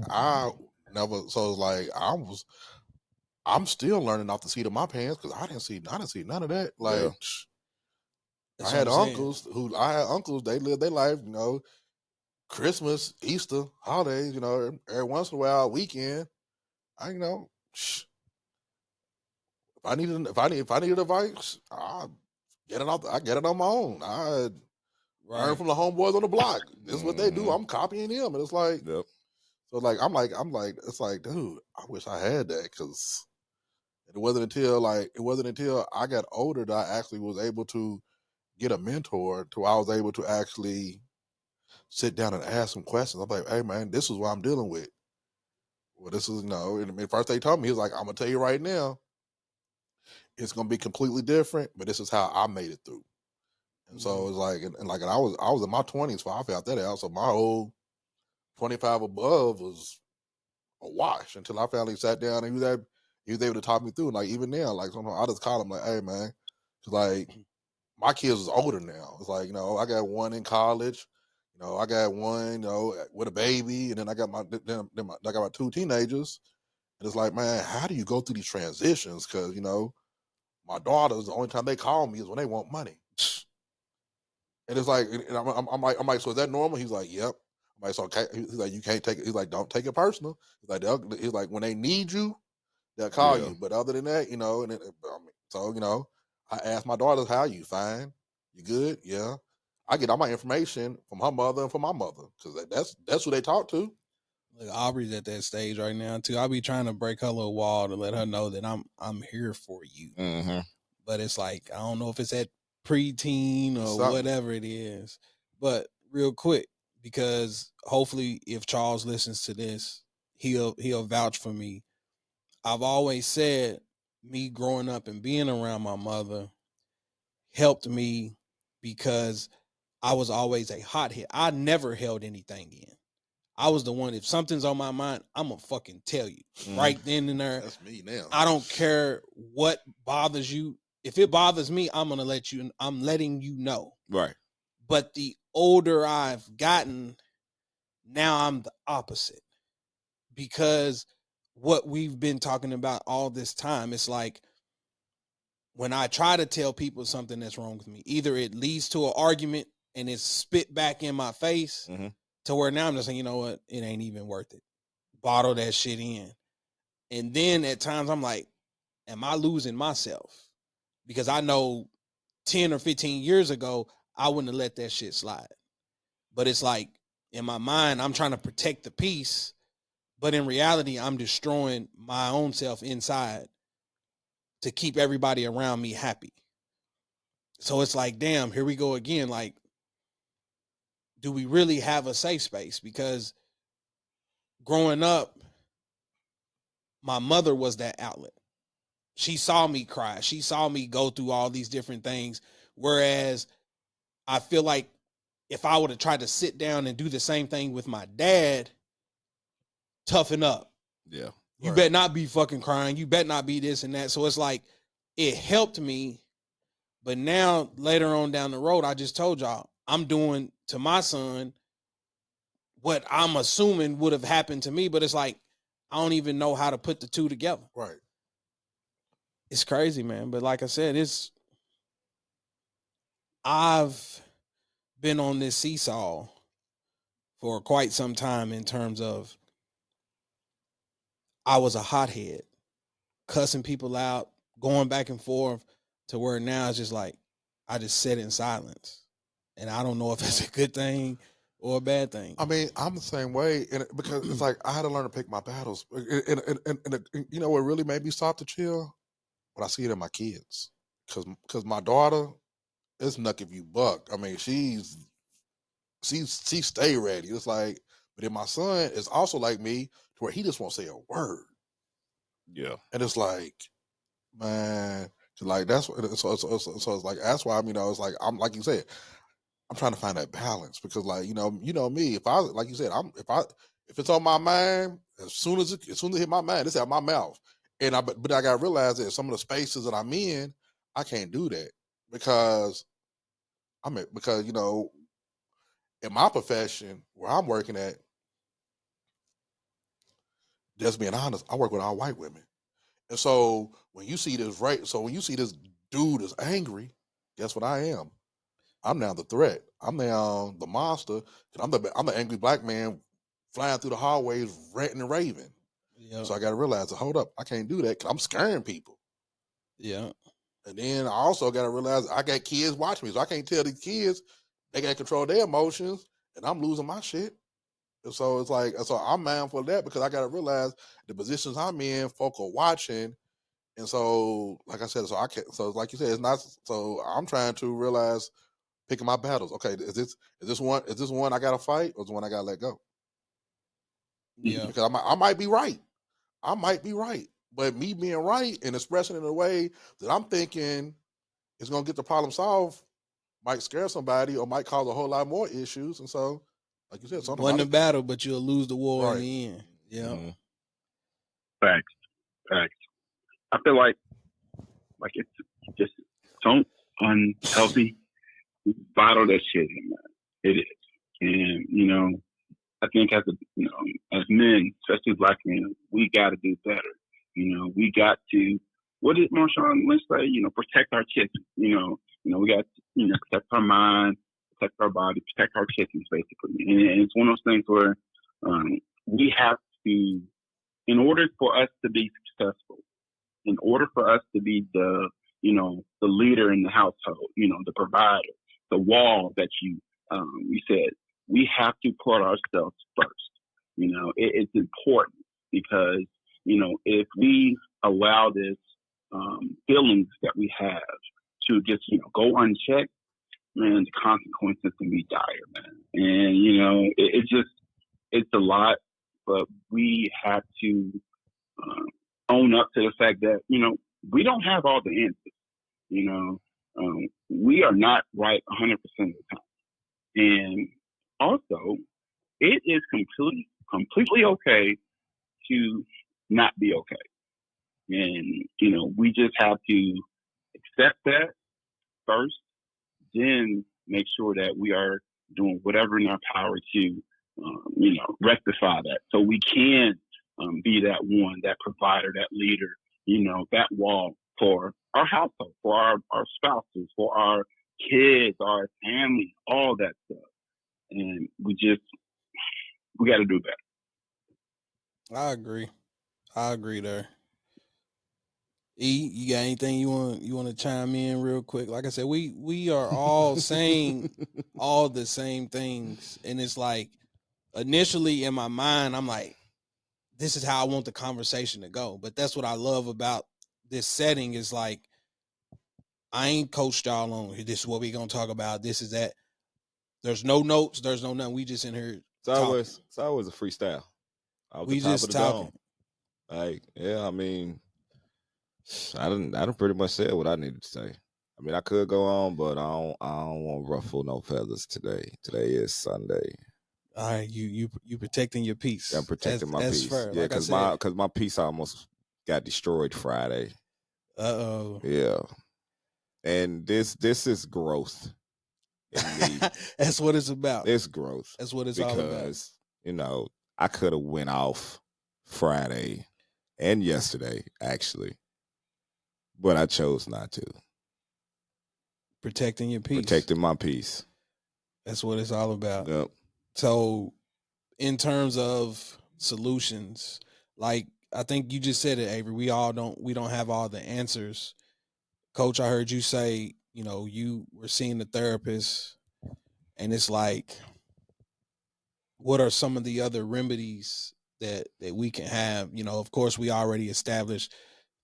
I'm still learning off the seat of my pants because I didn't see none of that. Like I had uncles they lived their life, you know, Christmas, Easter, holidays, you know, every once in a while, weekend. I if I needed advice, I get it on my own. I learn from the homeboys on the block. This is what they do. I'm copying them, and it's like, so like I'm like, it's like, dude, I wish I had that, because it wasn't until I got older that I actually was able to get a mentor, to I was able to actually sit down and ask some questions. I'm like, hey man, this is what I'm dealing with. Well, this is and first they told me, he was like, I'm gonna tell you right now, it's gonna be completely different, but this is how I made it through. And so it's like, and I was in my 20s, so I found that out. So my whole 25 above was a wash until I finally sat down and he was able to talk me through. And like even now, like sometimes I just call him like, hey man, cause like my kids is older now. It's like, I got one in college, I got one, with a baby, and then I got my two teenagers. And it's like, man, how do you go through these transitions? Cause my daughters, the only time they call me is when they want money. And it's like, and I'm like, so is that normal? He's like, yep. I'm like, so okay. He's like, you can't take it. He's like, don't take it personal. He's like, when they need you, they'll call you. But other than that, you know, so you know, I asked my daughters, how are you? Fine. You good? Yeah. I get all my information from her mother and from my mother because that's who they talk to. Look, Aubrey's at that stage right now too. I'll be trying to break her little wall to let her know that I'm here for you. Mm-hmm. But it's like I don't know if it's at preteen or whatever it is. But real quick, because hopefully if Charles listens to this, he'll vouch for me. I've always said me growing up and being around my mother helped me because I was always a hothead. I never held anything in. I was the one, if something's on my mind, I'm going to fucking tell you right then and there. That's me now. I don't care what bothers you. If it bothers me, I'm letting you know. Right. But the older I've gotten, now I'm the opposite. Because what we've been talking about all this time, it's like when I try to tell people something that's wrong with me, either it leads to an argument and it's spit back in my face to where now I'm just saying, you know what, it ain't even worth it. Bottle that shit in. And then at times I'm like, am I losing myself? Because I know 10 or 15 years ago, I wouldn't have let that shit slide. But it's like, in my mind, I'm trying to protect the peace. But in reality, I'm destroying my own self inside to keep everybody around me happy. So it's like, damn, here we go again. Like, do we really have a safe space? Because growing up, my mother was that outlet. She saw me cry. She saw me go through all these different things. Whereas I feel like if I would have tried to sit down and do the same thing with my dad, toughen up. Yeah. You better not be fucking crying. You better not be this and that. So it's like, it helped me. But now, later on down the road, I just told y'all, I'm doing to my son what I'm assuming would have happened to me. But it's like, I don't even know how to put the two together. Right. It's crazy, man. But like I said, I've been on this seesaw for quite some time in terms of I was a hothead, cussing people out, going back and forth, to where now it's just like I just sit in silence. And I don't know if it's a good thing or a bad thing. I mean, I'm the same way, because it's like I had to learn to pick my battles. And you know what really made me stop to chill? When I see it in my kids. Because my daughter is nuck if you buck. I mean, she stay ready. It's like, but then my son is also like me, to where he just won't say a word. Yeah. And it's like, man, like that's so it's like that's why it's like I'm like you said, I'm trying to find that balance, because like you know me, if I like you said, if it's on my mind, as soon as it hit my mind, it's out my mouth. And but I gotta realize that some of the spaces that I'm in, I can't do that because you know, in my profession where I'm working at, just being honest, I work with all white women. And so when you see this dude is angry, guess what I am? I'm now the threat. I'm now the monster. I'm the angry black man flying through the hallways, ranting and raving. Yep. So I got to realize, hold up, I can't do that because I'm scaring people. Yeah. And then I also got to realize I got kids watching me, so I can't tell these kids they got to control their emotions, and I'm losing my shit. And so it's like, so I'm mindful of that, because I got to realize the positions I'm in, folk are watching. And so, like I said, so like you said, it's not, so I'm trying to realize, picking my battles. Okay, is this one I gotta fight, or is the one I gotta let go? Yeah. Because I might be right. But me being right and expressing it in a way that I'm thinking is gonna get the problem solved might scare somebody or might cause a whole lot more issues. And so, like you said, something won the battle, but you'll lose the war in the end. Yeah. Mm-hmm. Facts. I feel like it's just so unhealthy. Bottle that shit in, man. It is. And, you know, I think as men, especially black men, we got to do better. You know, we got to, what did Marshawn Lynch say? You know, protect our children. You know, we got to, protect our mind, protect our body, protect our chickens, basically. And it's one of those things where we have to, in order for us to be successful, in order for us to be the leader in the household, the provider, the wall that you said, we have to put ourselves first. It's important because, if we allow this feelings that we have to just, go unchecked, man, the consequences can be dire, man. And, it's a lot, but we have to own up to the fact that, we don't have all the answers. We are not right 100% of the time. And also, it is completely okay to not be okay. And, we just have to accept that first, then make sure that we are doing whatever in our power to, rectify that. So we can be that one, that provider, that leader, that wall for our household, for our spouses, for our kids, our family, all that stuff. And we got to do better. I agree there. E, you got anything you want to chime in real quick? Like I said, we are all saying all the same things, and it's like initially in my mind, I'm like, this is how I want the conversation to go. But that's what I love about this setting is like, I ain't coached y'all on this is what we gonna talk about. This is that. There's no notes. There's no nothing. We just in here. It's always a freestyle. We just talking. Like, yeah, I mean, I didn't pretty much say what I needed to say. I mean, I could go on, but I don't want to ruffle no feathers today. Today is Sunday. All right, you protecting your peace. I'm protecting my peace. Fair. Yeah, because my peace almost got destroyed Friday. Uh-oh. Yeah, and this is growth. That's what it's about. It's growth. That's what it's all about. Because I could have went off Friday and yesterday actually, but I chose not to. Protecting your peace. Protecting my peace. That's what it's all about. Yep. So, in terms of solutions, like I think you just said it, Avery. We don't have all the answers. Coach, I heard you say, you were seeing the therapist, and it's like, what are some of the other remedies that we can have? Of course, we already established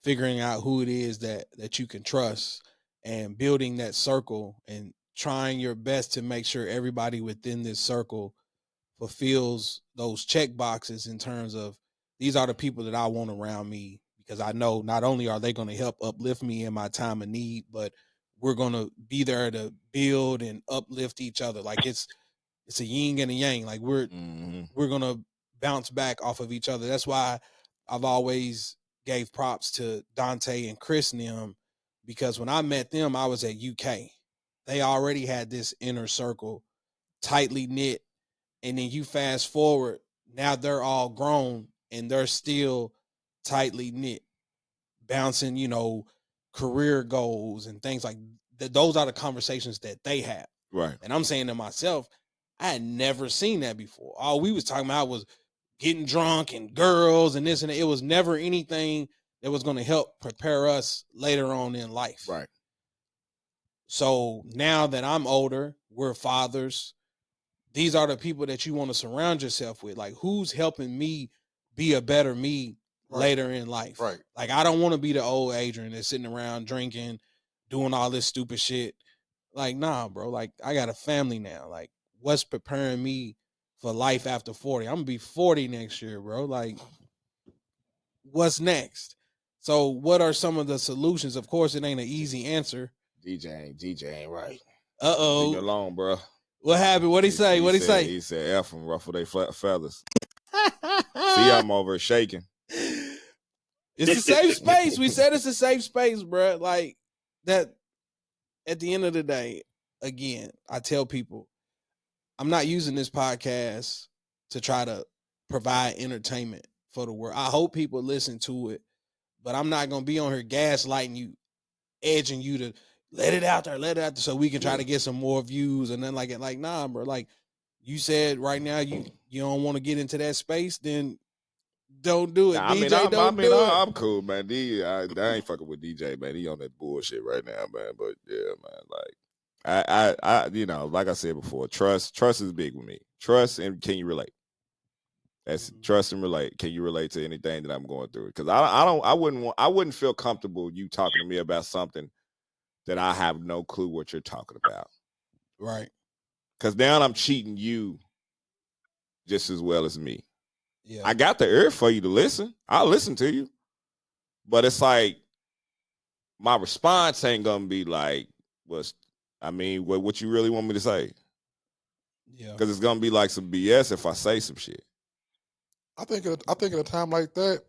figuring out who it is that you can trust and building that circle and trying your best to make sure everybody within this circle fulfills those check boxes in terms of these are the people that I want around me, because I know not only are they going to help uplift me in my time of need, but we're going to be there to build and uplift each other. Like it's a yin and a yang. Like we're going to bounce back off of each other. That's why I've always gave props to Dante and Chris and them, because when I met them, I was at UK. They already had this inner circle tightly knit. And then you fast forward, now they're all grown and they're still tightly knit, bouncing, career goals and things like that. Those are the conversations that they have. Right. And I'm saying to myself, I had never seen that before. All we was talking about was getting drunk and girls and this and that. It was never anything that was going to help prepare us later on in life. Right. So now that I'm older, we're fathers. These are the people that you want to surround yourself with. Like, who's helping me be a better me later in life? Right. Like, I don't want to be the old Adrian that's sitting around drinking, doing all this stupid shit. Like, nah, bro. Like, I got a family now. Like, what's preparing me for life after 40? I'm going to be 40 next year, bro. Like, what's next? So what are some of the solutions? Of course, it ain't an easy answer. DJ ain't right. Uh-oh. Leave me alone, bro. What happened? What'd he say? What'd he say? He said, F them, ruffle they feathers. See, I'm over shaking. It's a safe space. We said it's a safe space, bro. Like, that, at the end of the day, again, I tell people, I'm not using this podcast to try to provide entertainment for the world. I hope people listen to it, but I'm not going to be on here gaslighting you, edging you to let it out there, so we can try to get some more views. And then like nah, bro, like you said right now, you don't want to get into that space, then don't do it. Nah, I'm cool, man. I ain't fucking with DJ, man. He on that bullshit right now, man. But yeah, man, like I like I said before, trust is big with me. Trust, and can you relate? That's trust and relate. Can you relate to anything that I'm going through? Because I wouldn't feel comfortable you talking to me about something that I have no clue what you're talking about. Right. Because now I'm cheating you just as well as me. Yeah. I got the ear for you to listen. I'll listen to you. But it's like my response ain't gonna be like, what you really want me to say? Yeah. Because it's gonna be like some BS if I say some shit. I think in a time like that,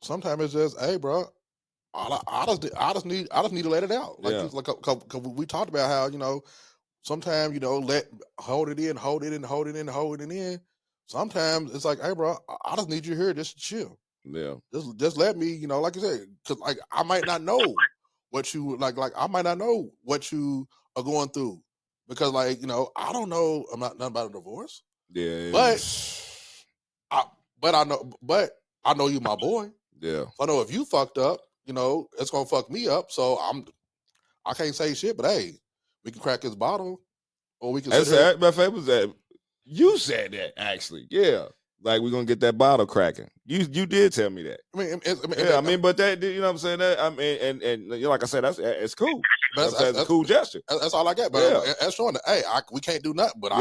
sometimes it's just, hey, bro, I just need to let it out. Like, Yeah. cause we talked about how, sometimes, hold it in. Sometimes it's like, hey, bro, I just need you here just to chill. Yeah. Just let me, like you said, cause like I might not know what you like I might not know what you are going through, because like, I don't know, I'm not nothing about a divorce. Yeah. But I know you my boy. Yeah. So I know if you fucked up, it's gonna fuck me up. So I can't say shit, but hey, we can crack his bottle, or we can sit here. You said that actually. Yeah. Like, we're gonna get that bottle cracking. You did tell me that. But that, you know what I'm saying? That, and like I said, it's cool. That's a cool gesture. That's all I got. But that's showing that, hey, we can't do nothing. But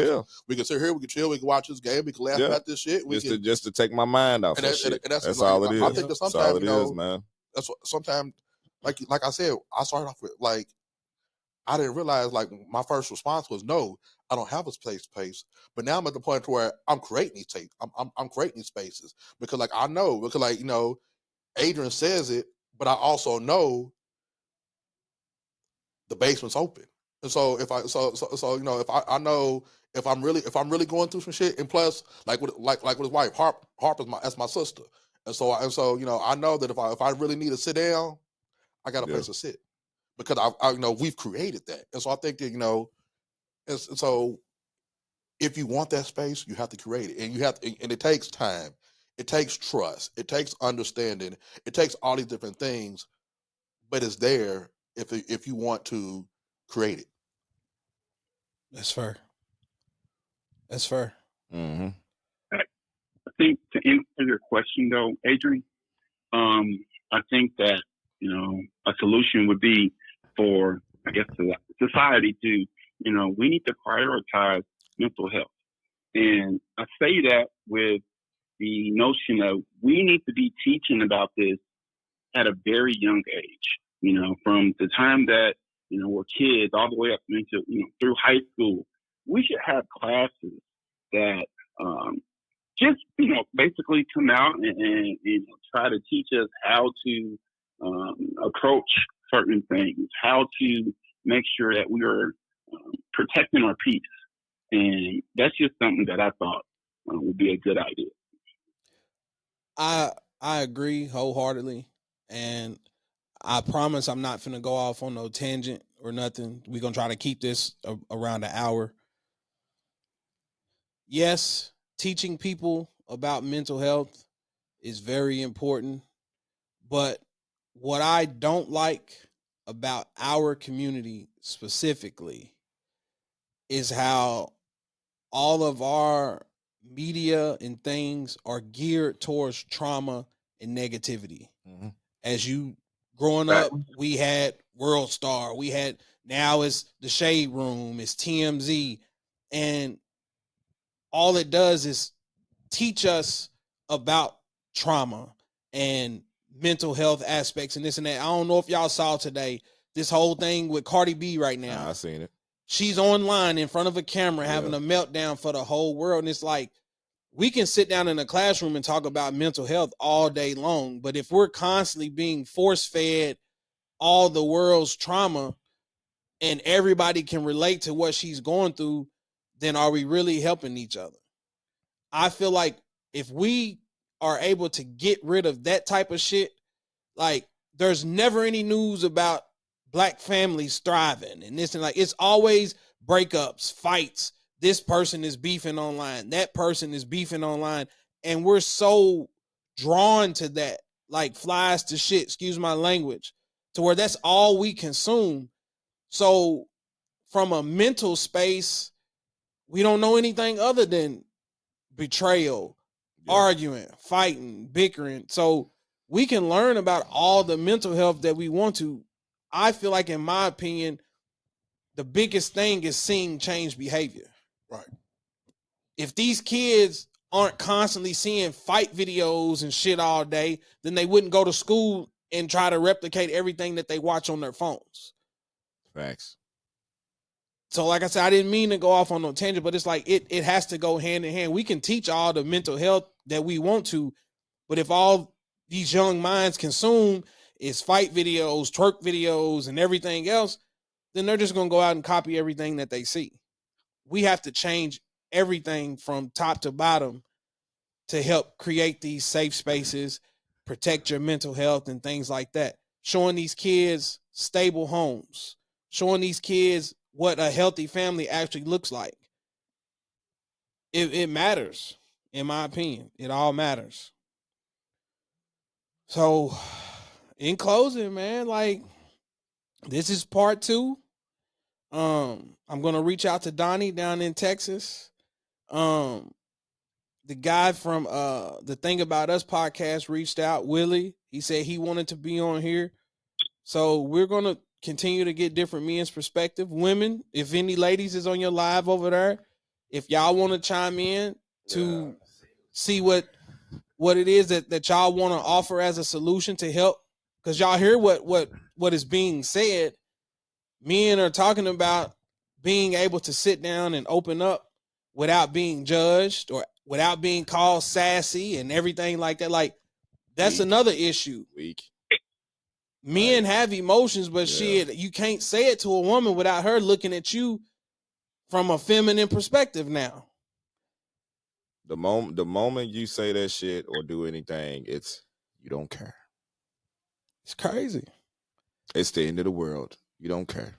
we can sit here, we can chill, we can watch this game, we can laugh about this shit. Just to take my mind off that shit. That's all it is. I think that sometimes, man. That's what sometimes, like I said, I started off with like, I didn't realize, like, my first response was, no, I don't have a safe space. But now I'm at the point where I'm creating these tapes. I'm creating these spaces because, like, I know, because, like, Adrian says it, but I also know the basement's open. And so if I if I know if I'm really going through some shit, and plus, like with his wife, Harper's that's my sister, and so I know that if I really need to sit down, I got a place to sit. Because I we've created that, and so I think that and so if you want that space, you have to create it, and it takes time, it takes trust, it takes understanding, it takes all these different things, but it's there if you want to create it. That's fair. That's fair. Mm-hmm. I think to answer your question though, Adrian, I think that a solution would be for, I guess, society to, we need to prioritize mental health. And I say that with the notion of we need to be teaching about this at a very young age, from the time that, we're kids all the way up into, through high school. We should have classes that just, basically come out and try to teach us how to approach certain things, how to make sure that we are protecting our peace. And that's just something that I thought would be a good idea. I agree wholeheartedly, and I promise I'm not finna go off on no tangent or nothing. We're gonna try to keep this around an hour. Yes, teaching people about mental health is very important, but what I don't like about our community specifically is how all of our media and things are geared towards trauma and negativity. Mm-hmm. As you growing up, we had World Star, now it's the Shade Room, it's TMZ, and all it does is teach us about trauma and mental health aspects and this and that. I don't know if y'all saw today this whole thing with Cardi B right now. I seen it. She's online in front of a camera having a meltdown for the whole world. And it's like, we can sit down in a classroom and talk about mental health all day long. But if we're constantly being force fed all the world's trauma and everybody can relate to what she's going through, then are we really helping each other? I feel like if we are able to get rid of that type of shit, like, there's never any news about black families thriving and this and like it's always breakups, fights. This person is beefing online, that person is beefing online, and we're so drawn to that, like flies to shit, excuse my language, to where that's all we consume. So from a mental space, we don't know anything other than betrayal, arguing, fighting, bickering. So we can learn about all the mental health that we want to. I feel like, in my opinion, the biggest thing is seeing change behavior. Right. If these kids aren't constantly seeing fight videos and shit all day, then they wouldn't go to school and try to replicate everything that they watch on their phones. Facts. So like I said, I didn't mean to go off on no tangent, but it's like it has to go hand in hand. We can teach all the mental health that we want to, but if all these young minds consume is fight videos, twerk videos, and everything else, then they're just going to go out and copy everything that they see. We have to change everything from top to bottom to help create these safe spaces, protect your mental health and things like that. Showing these kids stable homes, showing these kids what a healthy family actually looks like. It matters, in my opinion. It all matters. So, in closing, man, like, this is part 2. I'm gonna reach out to Donnie down in Texas. The guy from the Thing About Us podcast reached out, Willie. He said he wanted to be on here. So we're gonna continue to get different men's perspective. Women, if any ladies is on your live over there, if y'all want to chime in to see what it is that y'all want to offer as a solution to help, because y'all hear what is being said. Men are talking about being able to sit down and open up without being judged or without being called sassy and everything like that. Like, that's another issue. Men have emotions, but shit, you can't say it to a woman without her looking at you from a feminine perspective now. The moment you say that shit or do anything, it's you don't care. It's crazy. It's the end of the world. You don't care.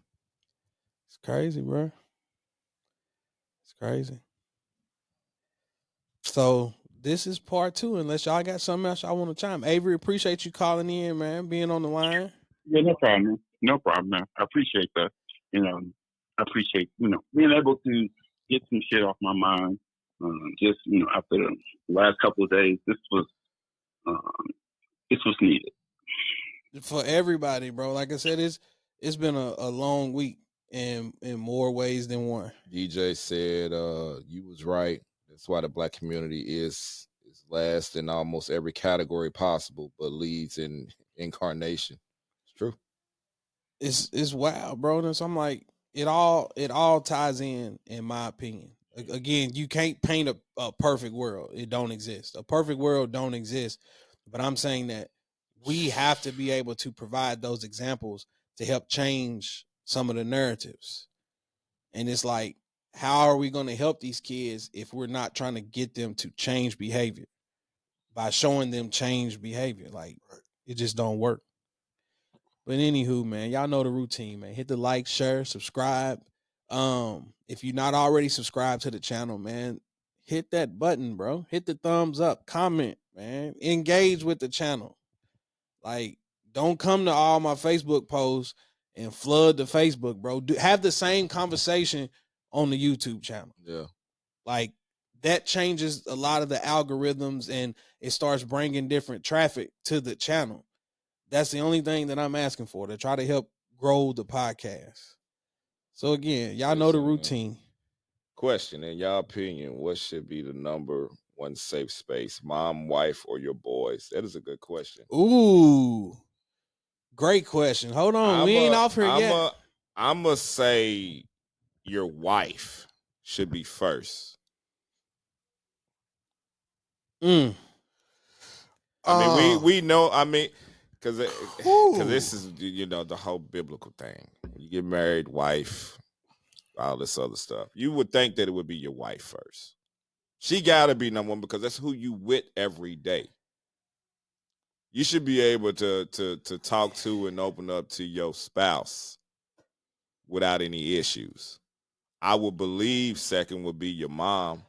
It's crazy, bro. It's crazy. So this is part 2. Unless y'all got something else y'all want to chime. Avery, appreciate you calling in, man, being on the line. Yeah, no problem. No problem, man. I appreciate that. I appreciate, being able to get some shit off my mind. Just, after the last couple of days, this was needed. For everybody, bro. Like I said, it's been a long week in more ways than one. DJ said you was right. That's why the black community is last in almost every category possible, but leads in incarnation. It's true. It's wild, bro. And so I'm like, it all ties in my opinion. Again, you can't paint a perfect world. It don't exist. A perfect world don't exist. But I'm saying that we have to be able to provide those examples to help change some of the narratives. And it's like, how are we going to help these kids if we're not trying to get them to change behavior by showing them change behavior? Like, it just don't work. But anywho, man, y'all know the routine, man. Hit the like, share, subscribe. If you're not already subscribed to the channel, man, hit that button, bro. Hit the thumbs up, comment, man. Engage with the channel. Like, don't come to all my Facebook posts and flood the Facebook, bro. Have the same conversation on the YouTube channel. Yeah. Like, that changes a lot of the algorithms and it starts bringing different traffic to the channel. That's the only thing that I'm asking for, to try to help grow the podcast. So again, y'all know the routine. Question, in y'all opinion, what should be the number one safe space? Mom, wife, or your boys? That is a good question. Ooh, great question. Hold on, we ain't off here yet. I'm going to say your wife should be first. I mean, we know, because this is, the whole biblical thing. When you get married, wife, all this other stuff. You would think that it would be your wife first. She got to be number one because that's who you with every day. you should be able to talk to and open up to your spouse without any issues. I would believe second would be your mom.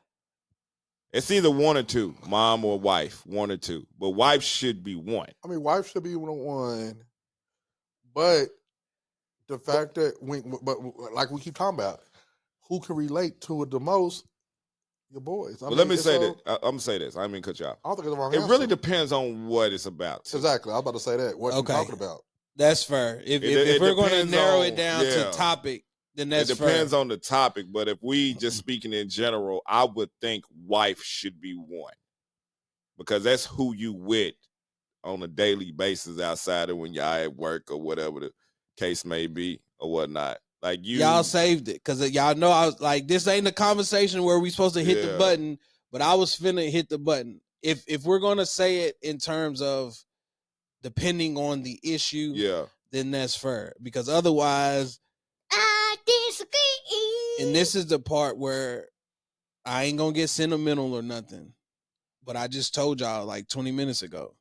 It's either one or two, mom or wife, one or two. But wife should be one. I mean, wife should be one, but the fact that but like we keep talking about, who can relate to it the most? Your boys. Well, let me say this. I'm gonna say this. I didn't mean cut you off. I don't think it's the wrong It answer. really depends on what it's about. Too. Exactly. I was about to say that. What Okay. you're talking about. That's fair. If we're going to narrow it down to topic, then that's fair. It depends fair. on the topic. But if we just speaking in general, I would think wife should be one, because that's who you with on a daily basis outside of when y'all at work or whatever the case may be or whatnot. Like y'all saved it because y'all know I was like, this ain't a conversation where we supposed to hit the button, but I was finna hit the button. If we're gonna say it in terms of depending on the issue, then that's fair, because otherwise I disagree. And this is the part where I ain't gonna get sentimental or nothing, but I just told y'all like 20 minutes ago,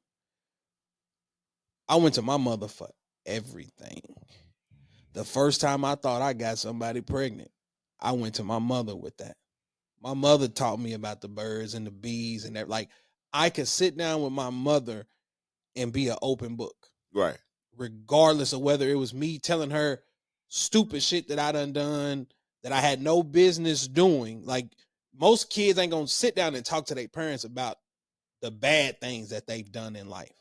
I went to my mother for everything. The first time I thought I got somebody pregnant, I went to my mother with that. My mother taught me about the birds and the bees and that. Like, I could sit down with my mother and be an open book. Right. Regardless of whether it was me telling her stupid shit that I done that I had no business doing. Like, most kids ain't gonna sit down and talk to their parents about the bad things that they've done in life.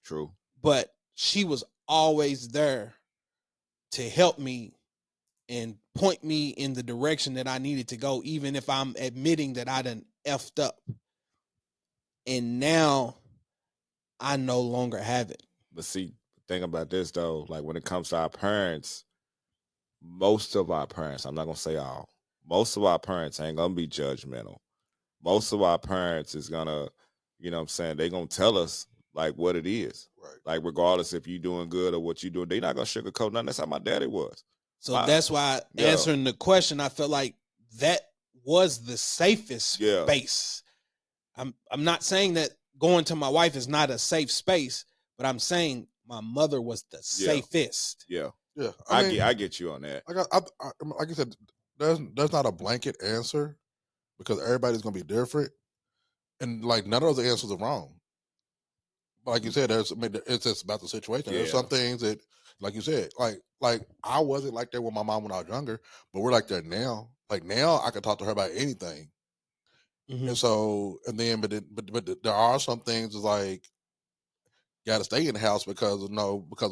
True. But she was always there to help me and point me in the direction that I needed to go, even if I'm admitting that I done effed up. And now I no longer have it. But see, the thing about this though, like when it comes to our parents, most of our parents, I'm not gonna say all, most of our parents ain't gonna be judgmental. Most of our parents is gonna, you know what I'm saying, they gonna tell us like what it is. Right. Like regardless if you doing good or what you doing, they not gonna sugarcoat nothing. That's how my daddy was. So that's why answering the question, I felt like that was the safest space. I'm not saying that going to my wife is not a safe space, but I'm saying my mother was the safest. Yeah. Yeah. I get you on that. Like I said, there's not a blanket answer because everybody's gonna be different, and like none of those answers are wrong. But like you said, it's just about the situation. There's some things that, like you said, like I wasn't like that with my mom when I was younger, but we're like that now. Like now, I can talk to her about anything. Mm-hmm. And so, but there are some things like got to stay in the house because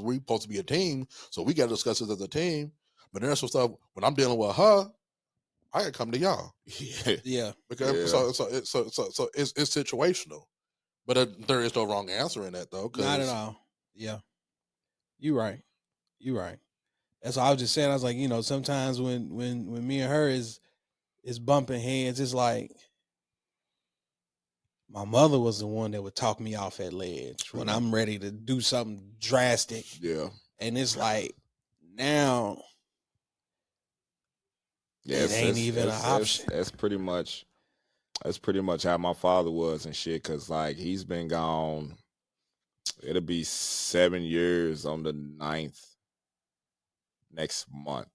we're supposed to be a team, so we got to discuss it as a team. But there's some stuff when I'm dealing with her, I gotta come to y'all. Yeah. Because so it's situational, but there is no wrong answer in that though. Not at all. Yeah, you're right. That's what I was just saying. I was like, sometimes when me and her is bumping heads, it's like my mother was the one that would talk me off at ledge when I'm ready to do something drastic. Yeah. And it's like now it ain't even an option. That's pretty much how my father was and shit. Cause like he's been gone. It'll be 7 years on the 9th next month.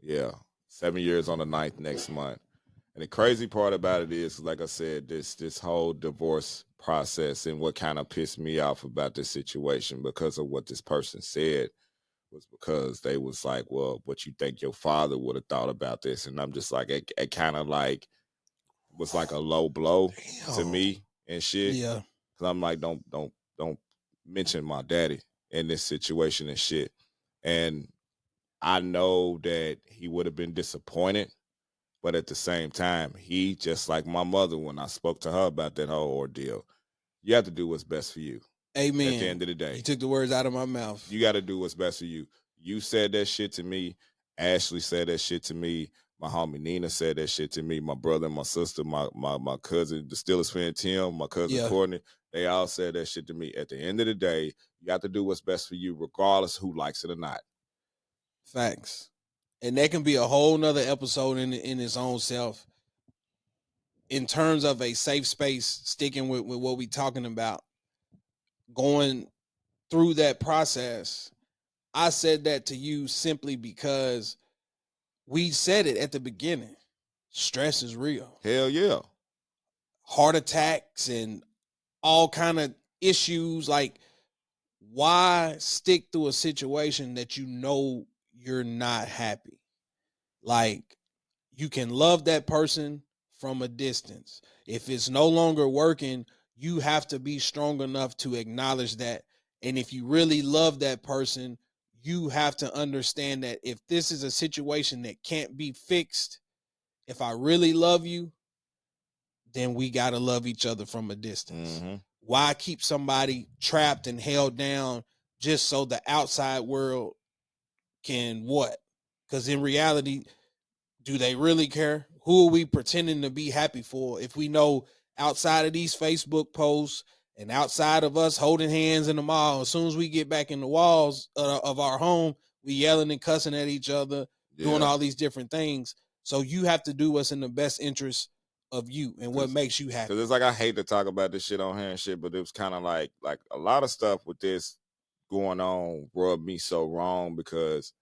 Yeah. 7 years on the 9th next month. And the crazy part about it is, like I said, this whole divorce process and what kind of pissed me off about this situation because of what this person said was because they was like, well, what you think your father would have thought about this? And I'm just like, it kind of like was like a low blow to me and shit. Yeah. Cause I'm like, don't mention my daddy in this situation and shit. And I know that he would have been disappointed. But at the same time, he, just like my mother, when I spoke to her about that whole ordeal, you have to do what's best for you. Amen. At the end of the day. You took the words out of my mouth. You got to do what's best for you. You said that shit to me. Ashley said that shit to me. My homie Nina said that shit to me. My brother and my sister, my cousin, the Steelers fan Tim, my cousin Courtney, they all said that shit to me. At the end of the day, you got to do what's best for you, regardless who likes it or not. Facts. And that can be a whole nother episode in its own self. In terms of a safe space, sticking with what we talking about, going through that process, I said that to you simply because we said it at the beginning. Stress is real. Hell yeah. Heart attacks and all kind of issues. Like, why stick through a situation that you know you're not happy? Like, you can love that person from a distance. If it's no longer working, you have to be strong enough to acknowledge that. And if you really love that person, you have to understand that if this is a situation that can't be fixed, if I really love you, then we got to love each other from a distance. Mm-hmm. Why keep somebody trapped and held down just so the outside world can what? Because in reality, do they really care? Who are we pretending to be happy for if we know outside of these Facebook posts and outside of us holding hands in the mall, as soon as we get back in the walls of our home, we yelling and cussing at each other, doing all these different things. So you have to do what's in the best interest of you and what makes you happy. Because it's like, I hate to talk about this shit on here and shit, but it was kind of like a lot of stuff with this going on rubbed me so wrong because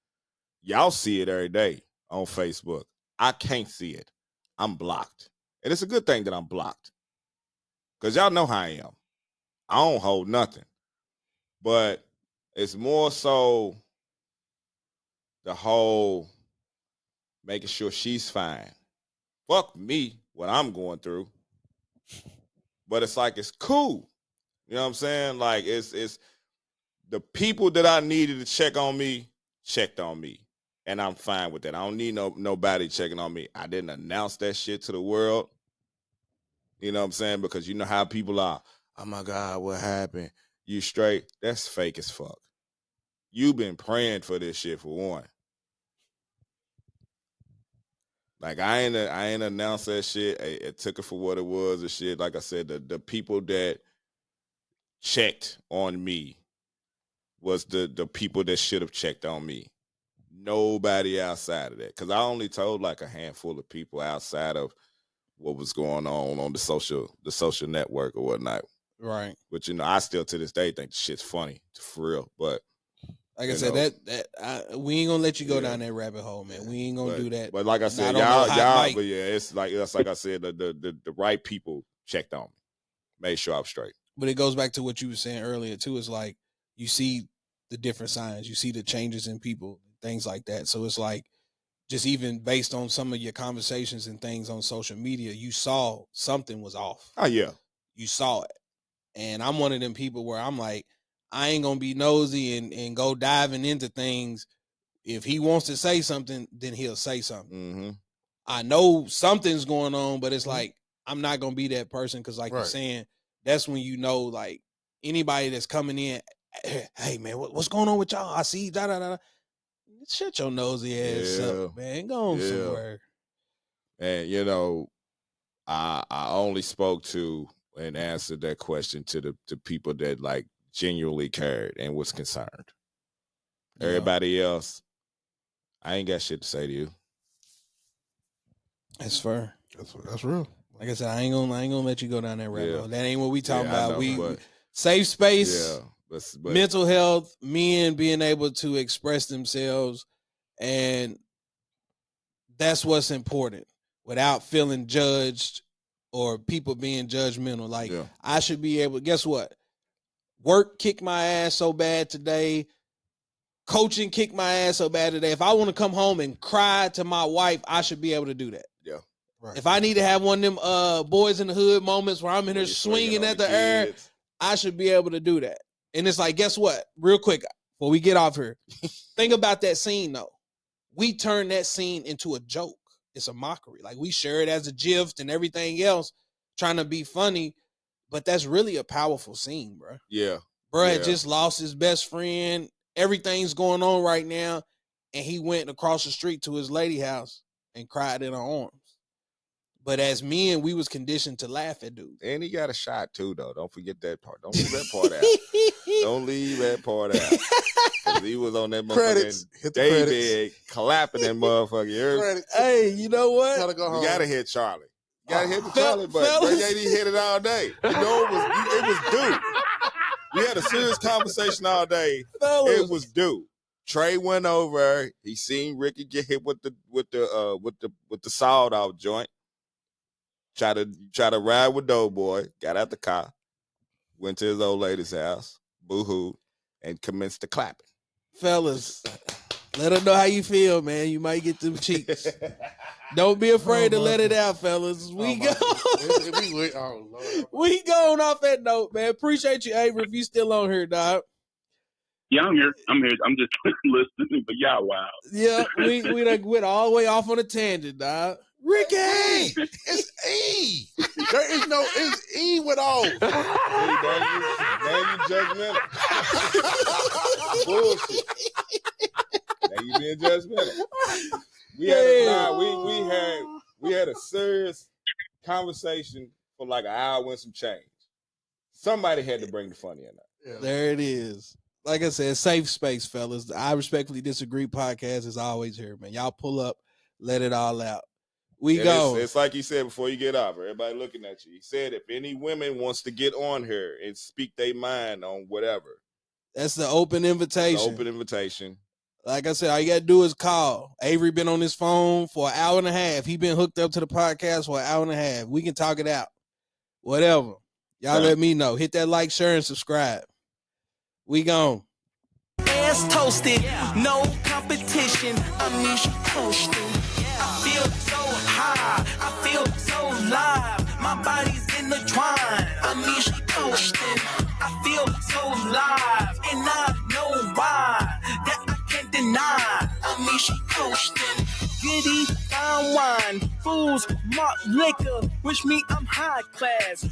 y'all see it every day on Facebook. I can't see it. I'm blocked. And it's a good thing that I'm blocked. Because y'all know how I am. I don't hold nothing. But it's more so the whole making sure she's fine. Fuck me, what I'm going through. But it's like, it's cool. You know what I'm saying? Like, it's the people that I needed to check on me, checked on me. And I'm fine with that. I don't need nobody checking on me. I didn't announce that shit to the world. You know what I'm saying? Because you know how people are. Oh my God, what happened? You straight? That's fake as fuck. You've been praying for this shit for one. Like, I ain't announced that shit. I took it for what it was and shit. Like I said, the people that checked on me was the people that should have checked on me. Nobody outside of that. Because I only told like a handful of people outside of what was going on the social network or whatnot. Right. But, you know, I still to this day think the shit's funny, for real. But like I said, we ain't gonna let you go down that rabbit hole, man. We ain't gonna do that. But like I said, y'all, but yeah, it's like I said, the right people checked on me, made sure I was straight. But it goes back to what you were saying earlier too. It's like you see the different signs, you see the changes in people, things like that. So it's like, just even based on some of your conversations and things on social media, you saw something was off. Oh yeah, you saw it. And I'm one of them people where I'm like, I ain't gonna be nosy and go diving into things. If he wants to say something, then he'll say something. Mm-hmm. I know something's going on, but it's like, I'm not gonna be that person because, like you're saying, that's when you know, like, anybody that's coming in, hey man, what's going on with y'all? I see da da da. Shut your nosy ass up, man. Go on somewhere. And you know, I only spoke to and answered that question to the people that like genuinely cared and was concerned. Yeah. Everybody else, I ain't got shit to say to you. That's fair. That's real. Like I said, I ain't gonna let you go down that rabbit hole. That ain't what we talking about. We safe space, but mental health, men being able to express themselves, and that's what's important without feeling judged or people being judgmental. Like, I should be able, guess what? Work kicked my ass so bad today. Coaching kicked my ass so bad today. If I want to come home and cry to my wife, I should be able to do that. Yeah. Right. If I need to have one of them boys in the hood moments where I'm in here swinging at the air, I should be able to do that. And it's like, guess what? Real quick, before we get off here, think about that scene though. We turned that scene into a joke. It's a mockery. Like, we share it as a gif and everything else, trying to be funny, but that's really a powerful scene, bro. Yeah. Bro had just lost his best friend. Everything's going on right now, and he went across the street to his lady house and cried in her arms. But as men, we was conditioned to laugh at dudes. And he got a shot too, though. Don't forget that part. Don't leave that part out. Don't leave that part out. Because he was on that motherfucking daybed clapping that motherfucker. Hey, you know what? You gotta hit Charlie. You gotta hit the Charlie button. They hit it all day. You know it was due. We had a serious conversation all day. Fellas. It was due. Trey went over. He seen Ricky get hit with the sawed off joint. Try to ride with Doughboy. Got out the car. Went to his old lady's house. Boo-hoo. And commenced to clapping. Fellas, let her know how you feel, man. You might get them cheeks. Don't be afraid to let it out, fellas. We go. We going off that note, man. Appreciate you, Avery, if you still on here, dog. Yeah, I'm here. I'm just listening, but y'all wow. Yeah, we done went all the way off on a tangent, dog. Ricky! It's E. There is no, it's E with all. Now you judgmental. Bullshit. Now you being judgmental. We had a serious conversation for like an hour and some change. Somebody had to bring the funny in there. Yeah. There it is. Like I said, safe space, fellas. I Respectfully Disagree podcast is always here, man. Y'all pull up, let it all out. It's like he said before you get off. Everybody looking at you. He said if any women wants to get on here and speak their mind on whatever. That's the open invitation. Like I said, all you got to do is call. Avery been on his phone for an hour and a half. He been hooked up to the podcast for an hour and a half. We can talk it out. Whatever. Y'all let me know. Hit that like, share, and subscribe. We gone. Ass toasted, no competition. I'm Misha coasting. I feel so high, I feel so live. My body's in the twine. I'm Misha coasting. I feel so live, and I know why. That I can't deny. I'm Misha coasting. Goody, fine wine, fools, malt liquor. Wish me I'm high class.